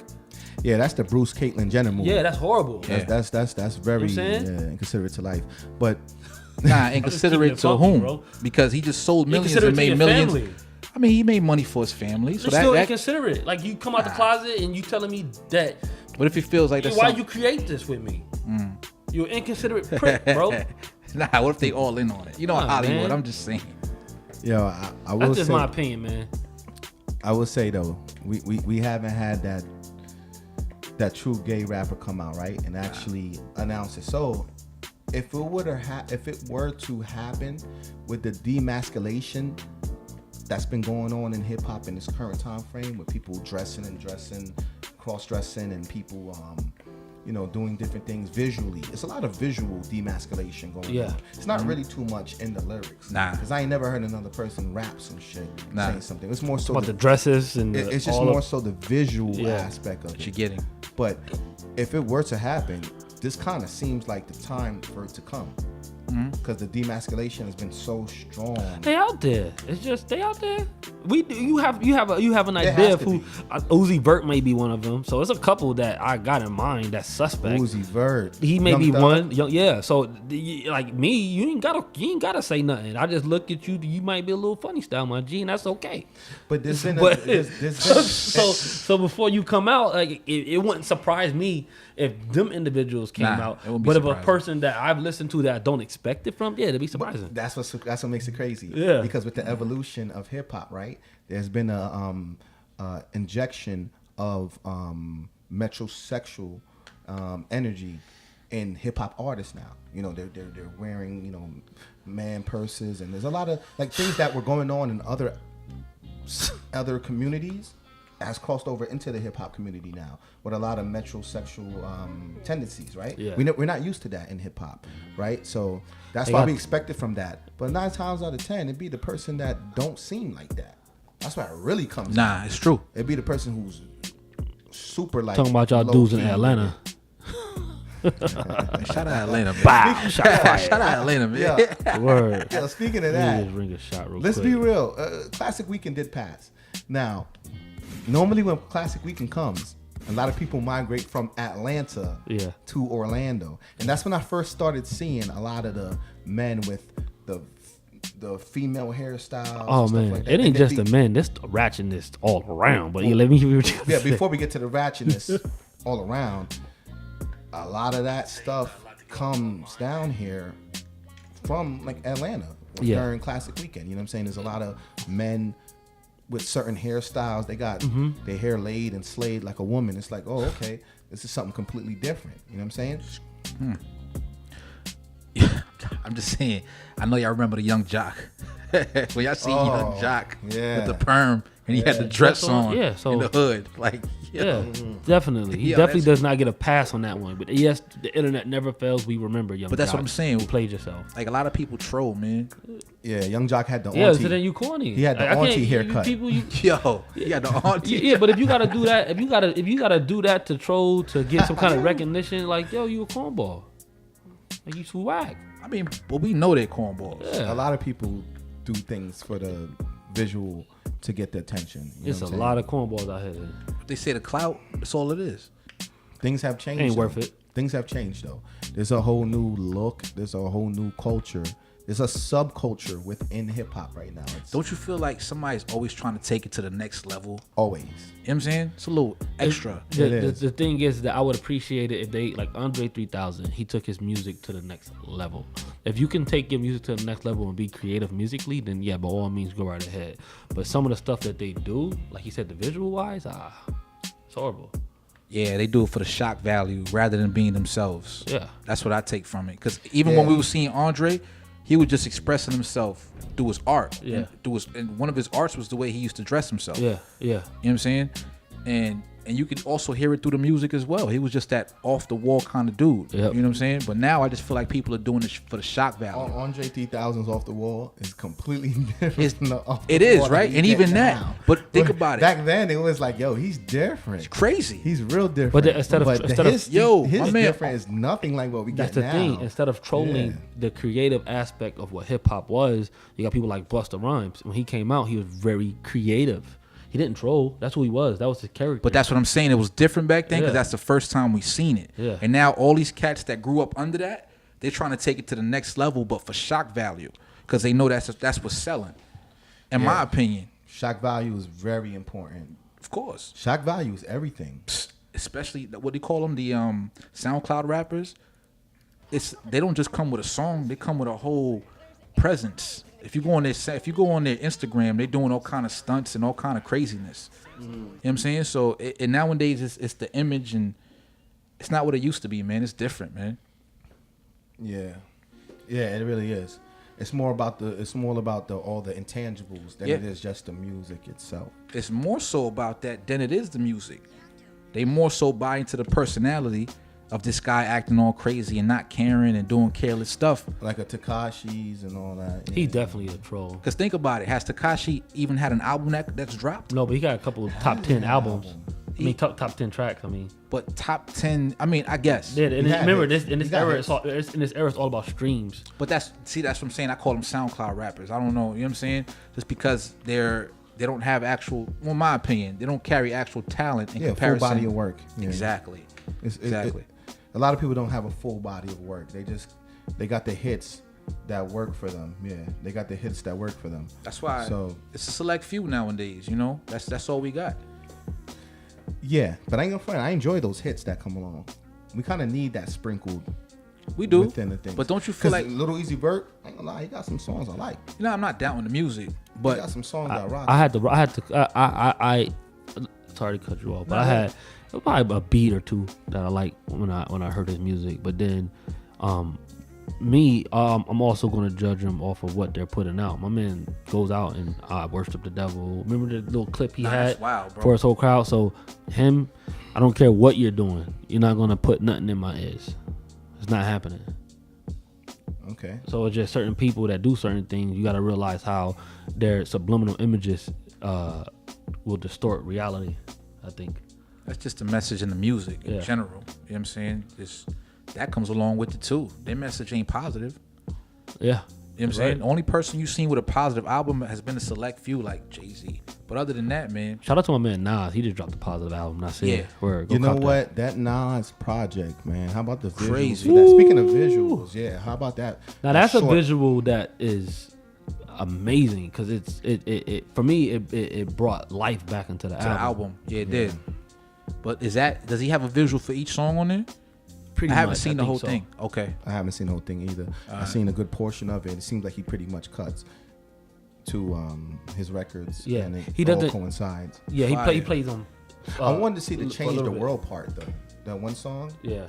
Yeah, that's the Bruce Caitlyn Jenner movie.
Yeah, that's horrible.
Yeah.
That's very
You know what I'm saying?
inconsiderate to life. But
Nah,
keeping
inconsiderate
it
to
funky,
whom?
bro.
Because he just sold millions
Inconsiderate
and
to
made
your
millions.
family.
I mean, he made money for his family. So
It's still
that
inconsiderate. Like you come out the closet and you telling me that
but if he feels like that's
why
some-
you create this with me? You're an inconsiderate prick, bro.
Nah, what if they all in on it? You know,
Nah,
Hollywood.
man.
I'm just saying.
yo, I will
That's just
say,
my opinion, man.
I will say though, we haven't had that true gay rapper come out, right, and actually announce it. So if it were to happen with the demasculation that's been going on in hip hop in this current time frame, with people dressing, cross-dressing, and people doing different things visually. It's a lot of visual demasculation going on. It's not really too much in the lyrics.
Nah.
Because I ain't never heard another person rap some shit saying something. It's more so
About the dresses and
it's just more so the visual aspect of
What
it.
you getting?
But if it were to happen, this kind of seems like the time for it to come. Because the demasculation has been so strong.
They out there. It's just they out there. You have an
There
idea
has
of
to
who Uzi Vert may be one of them. So it's a couple that I got in mind that's suspect.
Uzi Vert.
He may
Young
be
Thug.
one. Yeah. So like me, you ain't gotta say nothing. I just look at you. You might be a little funny style, my G, and that's okay.
But there's been
So before you come out, like it wouldn't surprise me if them individuals came out.
it wouldn't be
But if a
surprising.
person that I've listened to that I don't expect it from, yeah, it'd be surprising.
That's what makes it crazy.
Yeah.
Because with the evolution of hip hop, right? There's been a injection of metrosexual energy in hip hop artists now. They're wearing man purses, and there's a lot of like things that were going on in other communities has crossed over into the hip hop community now with a lot of metrosexual tendencies, right?
Yeah.
We're not used to that in hip hop, right? So that's why we expect it from that. But 9 times out of 10, it'd be the person that don't seem like that. That's why it really comes.
Nah, it's true.
It'd be the person who's super like
Talking about y'all dudes in
low-key.
Atlanta.
Shout out Atlanta, man.
Bow. Shot fired.
Shout out Atlanta, man.
Yeah.
Word.
Yeah, speaking of
Let me
that,
just ring a shot real
let's
quick.
be real. Classic Weekend did pass. Now, normally when Classic Weekend comes, a lot of people migrate from Atlanta to Orlando. And that's when I first started seeing a lot of the men with the the female hairstyles.
Oh
and
man,
stuff like that.
it ain't
And
just the men. This the ratchetness all around. But let me.
Yeah, before we get to the ratchetness all around, a lot of that stuff comes down here from like Atlanta during Classic Weekend. You know what I'm saying? There's a lot of men with certain hairstyles. They got their hair laid and slayed like a woman. It's like, oh, okay, this is something completely different. You know what I'm saying?
Yeah, I'm just saying. I know y'all remember the Young Jock. When y'all see Young Jock with the perm and he had the dress on in the hood, like
definitely. He definitely does not get a pass on that one. But yes, the internet never fails. We remember Young Jock.
But that's what I'm saying.
You played yourself.
Like a lot of people troll, man.
Yeah, Young Jock had the auntie.
Yeah, so then you corny.
He had the auntie haircut.
Yo, he had the auntie.
Yeah, but if you gotta do that, if you gotta do that to troll to get some kind of recognition, like yo, you a cornball. Like you too whack.
I mean, but we know they're cornballs.
Yeah.
A lot of people do things for the visual to get the attention.
It's a lot of cornballs out here.
They say the clout, that's all it is.
Things have changed.
Ain't worth it.
Things have changed though. There's a whole new look. There's a whole new culture. There's a subculture within hip hop right now.
Don't you feel like somebody's always trying to take it to the next level?
Always.
You know what I'm saying? It's a little extra.
The thing is that I would appreciate it if they, like Andre 3000, he took his music to the next level. If you can take your music to the next level and be creative musically, then yeah, by all means, go right ahead. But some of the stuff that they do, like you said, the visual wise, it's horrible.
Yeah, they do it for the shock value rather than being themselves.
Yeah.
That's what I take from it. Because even when we were seeing Andre, he was just expressing himself through his art.
Yeah.
And one of his arts was the way he used to dress himself.
Yeah, yeah.
You know what I'm saying? And you could also hear it through the music as well. He was just that off the wall kind of dude.
Yep.
You know what I'm saying? But now I just feel like people are doing it for the shock value.
Andre 3000's off the wall is completely different. From the off the
It is,
wall
right? And even that.
now.
But think about it.
Back then, it was like, yo, he's different.
It's crazy.
He's real different.
But instead of
his
my man,
different is nothing like what we
that's
get
the
now.
thing. Instead of trolling the creative aspect of what hip hop was, you got people like Busta Rhymes. When he came out, he was very creative. He didn't troll. That's who he was. That was his character.
But that's what I'm saying. It was different back then because that's the first time we seen it.
Yeah.
And now all these cats that grew up under that, they're trying to take it to the next level, but for shock value because they know that's what's selling. In my opinion,
shock value is very important.
Of course,
shock value is everything.
Especially what they call them, the SoundCloud rappers. They don't just come with a song; they come with a whole presence. If you go on their Instagram, they're doing all kind of stunts and all kind of craziness. You know what I'm saying? So and nowadays it's the image and it's not what it used to be, man. It's different, man.
Yeah, it really is. It's more about all the intangibles than it is just the music itself.
It's more so about that than it is the music. They more so buy into the personality of this guy acting all crazy and not caring and doing careless stuff.
Like a Tekashi's and all that.
He definitely a troll.
Because think about it. Has Tekashi even had an album that's dropped?
No, but he got a couple of top 10 albums. I mean, top 10 tracks, I mean.
But top 10, I mean, I guess.
Yeah, and remember, in this era, it's all about streams.
But that's what I'm saying. I call them SoundCloud rappers. I don't know, you know what I'm saying? Just because they don't have actual, well, in my opinion, they don't carry actual talent in comparison.
Full body of work. Yeah.
Exactly. Exactly.
A lot of people don't have a full body of work. They got the hits that work for them. Yeah, they got the hits that work for them.
That's why it's a select few nowadays. You know, that's all we got.
Yeah, but I ain't gonna front. I enjoy those hits that come along. We kind of need that sprinkled.
We do.
Within the thing.
But don't you feel like
Little Easy Vert? I ain't gonna lie, he got some songs I like.
You know, I'm not down with the music, but
he got some songs I rock.
I sorry to cut you off, but I had probably a beat or two that I like when I heard his music. But then, I'm also going to judge him off of what they're putting out. My man goes out and worship the devil. Remember the little clip he had for his whole crowd? So him, I don't care what you're doing. You're not going to put nothing in my ears. It's not happening.
Okay.
So it's just certain people that do certain things. You got to realize how their subliminal images will distort reality, I think.
That's just the message in the music in general. You know what I'm saying? That comes along with it too. Their message ain't positive.
Yeah.
You know what I'm saying? The only person you've seen with a positive album has been a select few like Jay-Z. But other than that, man.
Shout out to my man Nas. He just dropped a positive album. That's it.
Yeah.
Word.
You know what? That Nas project, man. How about the visuals?
Crazy.
Speaking of visuals, how about that?
Now that's a visual that is amazing because it for me it brought life back into the album.
Yeah, it did. But does he have a visual for each song on there?
Pretty
I haven't
much,
seen the whole thing. Okay.
I haven't seen the whole thing either. I've seen a good portion of it. It seems like he pretty much cuts to his records.
Yeah,
and
he
all
doesn't
coincides.
Yeah, he plays them.
I wanted to see the
for a
Change the
little bit.
World part though. That one song.
Yeah.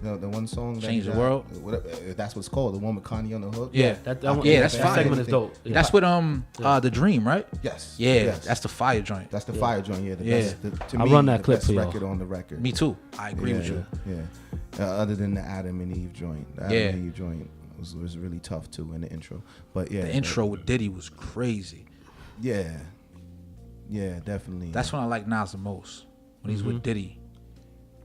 The one song that
Change the World?
Whatever, that's what it's called. The one with Kanye on the hook.
Yeah.
That one,
that's
that
fire.
segment is dope. Yeah.
That's with The Dream, right?
Yes.
Yeah,
Yes.
that's the fire joint.
That's the fire joint. Yeah. To
I'll
me,
run that
the
clip
best
for y'all.
record on the record.
Me too. I agree with you.
Yeah. Other than the Adam and Eve joint. The Adam and Eve joint was really tough too in the intro. But yeah.
The intro with Diddy was crazy.
Yeah. Yeah, definitely.
That's when I like Nas the most. When he's with Diddy.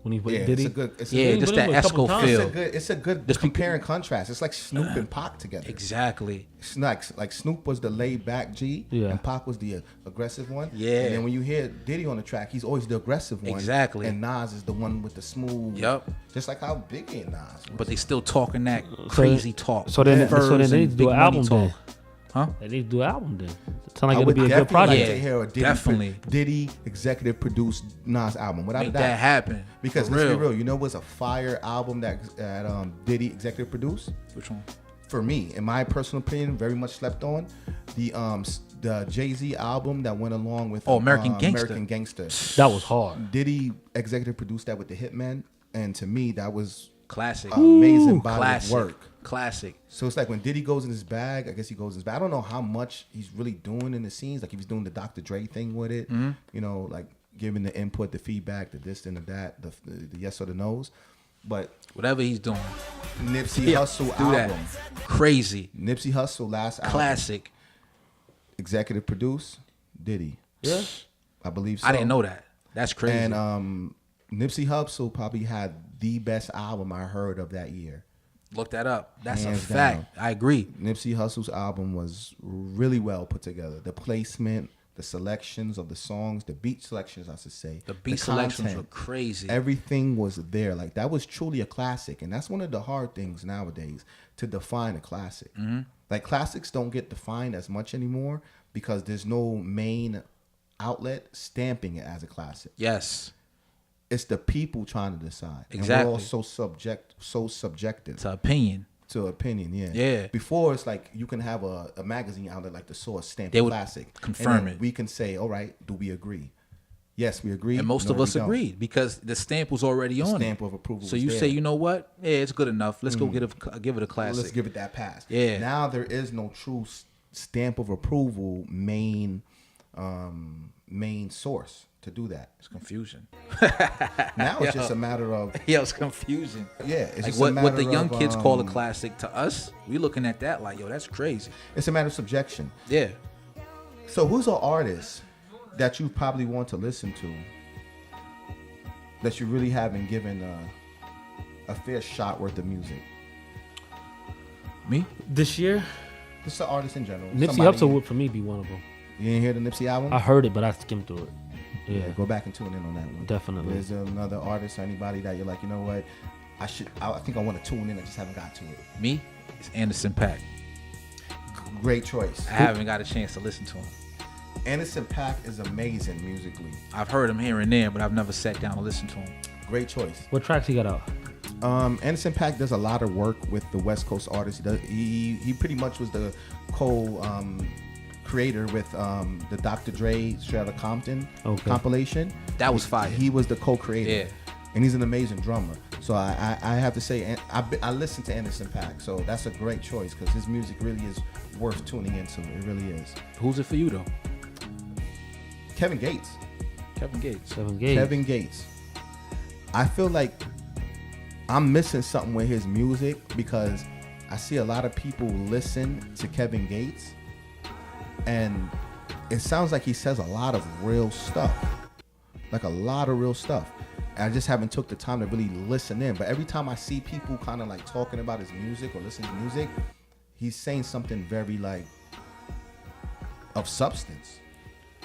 When he's with
yeah,
Diddy.
Just that Esco feel.
It's a good compare and contrast. It's like Snoop and Pac together.
Exactly.
It's like Snoop was the laid back G, and Pac was the aggressive one.
Yeah.
And then when you hear Diddy on the track, he's always the aggressive one.
Exactly.
And Nas is the one with the smooth.
Yep.
Just like how Biggie and Nas.
But they still talking that crazy talk.
So then they need to do an album then.
Huh?
They need to do an album then. It sounds like
I
it'll
would
be a good
definitely
project.
like to hear a Diddy,
definitely.
Diddy executive produced Nas album. Without
Make
a doubt.
that happen.
Because
For
let's
real.
be real, you know what's a fire album that Diddy executive produced?
Which one?
For me, in my personal opinion, very much slept on. The Jay-Z album that went along with
American Gangster.
American Gangster.
That was hard.
Diddy executive produced that with the Hitman, and to me that was
Classic.
amazing body of
Classic.
work.
Classic.
So it's like when Diddy goes in his bag, I guess he goes in his bag. I don't know how much he's really doing in the scenes. Like he was doing the Dr. Dre thing with it, you know, like giving the input, the feedback, the this and the that, the yes or the no's. But
Whatever he's doing.
Nipsey Hussle
Do that.
album,
Crazy.
Nipsey Hussle last album,
Classic.
executive produced Diddy.
Yeah.
I believe so.
I didn't know that. That's crazy.
And Nipsey Hussle probably had the best album I heard of that year.
Look that up. That's
Hands
a fact.
down.
I agree.
Nipsey Hussle's album was really well put together. The placement, the selections of the songs, the beat selections, I should say.
The beat selections
content,
were crazy.
Everything was there. Like that was truly a classic, and that's one of the hard things nowadays to define a classic. Like classics don't get defined as much anymore because there's no main outlet stamping it as a classic.
Yes.
It's the people trying to decide.
Exactly.
And we're all so subjective.
It's an opinion.
To opinion, yeah.
Yeah.
Before it's like you can have a magazine outlet like The Source stamp
They would
classic.
confirm
and then
it.
We can say, all right, do we agree? Yes, we agree.
And most
No,
of us
we don't.
agreed because the stamp was already on
Stamp
it.
of approval.
So
was
you
there.
say, you know what? Yeah, it's good enough. Let's go give it a classic.
Let's give it that pass.
Yeah.
Now there is no true stamp of approval main source to do that.
It's confusion.
Now it's just a matter of
Yeah, it's confusion.
yeah. It's
Like
just a
what
matter
the young
of,
kids call a classic to us, we looking at that like, yo, that's crazy.
It's a matter of subjection.
Yeah.
So who's an artist that you probably want to listen to that you really haven't given a fair shot worth of music?
Me?
This year,
Just an artist in general.
Nipsey
Somebody-
Hussle would for me be one of them.
You didn't hear the Nipsey album?
I heard it, but I skimmed through it. Yeah,
Go back and tune in on that one.
definitely.
Is there another artist or anybody that you're like, you know what? I think I want to tune in. I just haven't got to it.
Me? It's Anderson .Paak.
Great choice.
I haven't got a chance to listen to him.
Anderson .Paak is amazing musically.
I've heard him here and there, but I've never sat down and listened to him.
Great choice.
What tracks he got out?
Anderson .Paak does a lot of work with the West Coast artists. He pretty much was the creator with the Dr. Dre Straight Outta Compton compilation.
That was fire.
He was the co-creator.
Yeah.
And he's an amazing drummer. So I have to say, I listen to Anderson .Paak. So that's a great choice because his music really is worth tuning into. It really is.
Who's it for you, though?
Kevin Gates.
Kevin Gates.
Kevin Gates. I feel like I'm missing something with his music because I see a lot of people listen to Kevin Gates and it sounds like he says a lot of real stuff. Like a lot of real stuff. And I just haven't took the time to really listen in. But every time I see people kind of like talking about his music or listening to music, he's saying something very like of substance.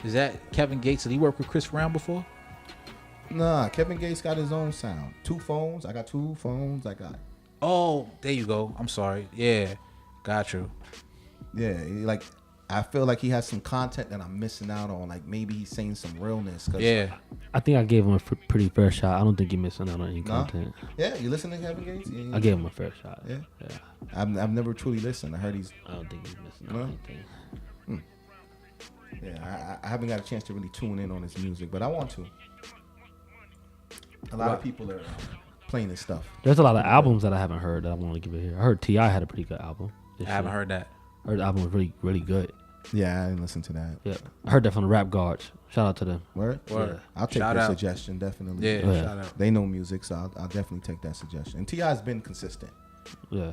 Is that Kevin Gates? Did he work with Chris Brown before?
Nah, Kevin Gates got his own sound. 2 phones. I got 2 phones. Oh,
there you go. I'm sorry. Yeah, got you.
Yeah, like I feel like he has some content that I'm missing out on. Like maybe he's saying some realness.
Yeah.
I think I gave him a pretty fair shot. I don't think you're missing out on any content.
Yeah, you listen to Kevin Gates? Yeah.
I gave him a fair shot.
Yeah. I've never truly listened. I heard he's.
I don't think he's missing out on anything.
Yeah, I haven't got a chance to really tune in on his music, but I want to. A lot of people are playing his stuff.
There's a lot of albums that I haven't heard that I want to give it here. I heard T.I. had a pretty good album.
I haven't heard that.
I heard the album was really, really good.
Yeah, I didn't listen to that.
Yeah, I heard that from the Rap Guards. Shout out to them.
Word?
Yeah.
I'll take
Shout
their
out.
suggestion, definitely.
Yeah, shout out.
They know music, so I'll definitely take that suggestion. And T.I.'s been consistent.
Yeah.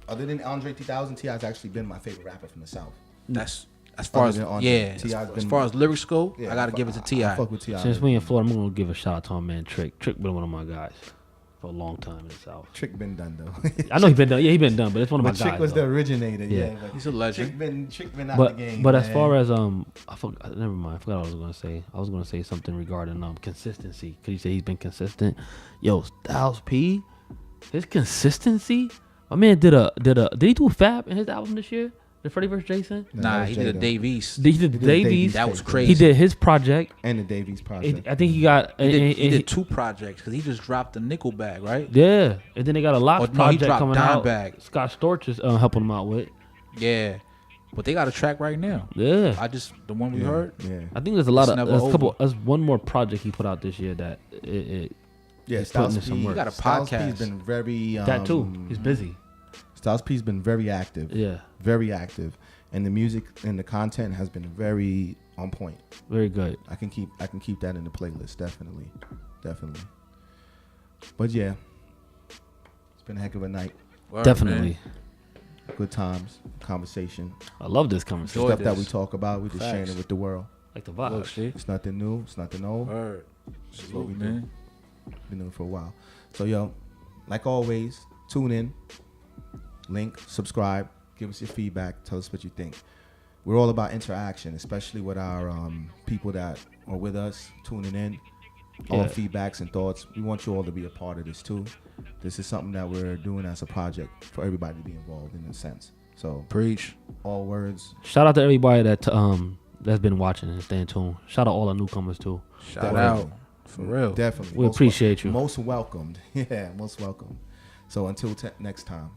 Other than Andre 3000, T.I.'s actually been my favorite rapper from the South.
That's as far as as far as lyrics go, I gotta give it to T.I.
I fuck with T.I.
Since we in Florida, I'm gonna give a shout out to my man Trick. Trick been one of my guys for a long time in the South.
Trick been done though.
I know he been done. Yeah, he been done, but it's one of my
Trick
guys.
was
though.
the originator. Yeah,
He's a legend.
Trick been out the game.
But
man.
as far as never mind. I forgot what I was gonna say. I was gonna say something regarding consistency. Cause you say he's been consistent. Yo, Styles P, his consistency. My man did he do Fab in his album this year? The Freddie vs. Jason?
Nah, he did a Davies.
He did the Davies.
That was crazy.
He did his project.
And the Davies project.
I think he got.
He did two projects because he just dropped the Nickel Bag, right?
Yeah, and then they got a Locks
Oh, no, he
project
dropped
coming
Dime
out.
Bag.
Scott Storch is helping him out with.
Yeah, but they got a track right now.
Yeah,
The one we heard.
Yeah.
I think there's a lot
It's
of
never
there's a couple.
over.
There's one more project he put out this year that it
Yeah,
he's putting
Styles
in some
P.
work.
He got a
Styles P
podcast.
has been very
that too. He's busy.
Styles P's been very active.
Yeah,
Very active. And the music and the content has been very on point.
very good.
I can keep that in the playlist, definitely. But yeah. It's been a heck of a night.
Word,
Definitely.
man.
Good times, conversation.
I love this conversation.
Enjoyed
Stuff that we
this.
talk about, we just sharing
Facts.
it with the world.
Like the
Look,
vibe.
shit.
It's nothing new, it's nothing old.
Word.
It's what we do.
Man.
Been doing it for a while. So yo, like always, tune in, link, subscribe, give us your feedback, tell us what you think. We're all about interaction, especially with our people that are with us, tuning in. All
Yeah.
feedbacks and thoughts. We want you all to be a part of this too. This is something that we're doing as a project for everybody to be involved in a sense. So
Preach.
all words.
Shout out to everybody that's been watching and staying tuned. Shout out all the newcomers too.
Shout out. For real.
Definitely.
We appreciate you.
Most welcomed. Yeah, most welcome. So until next time.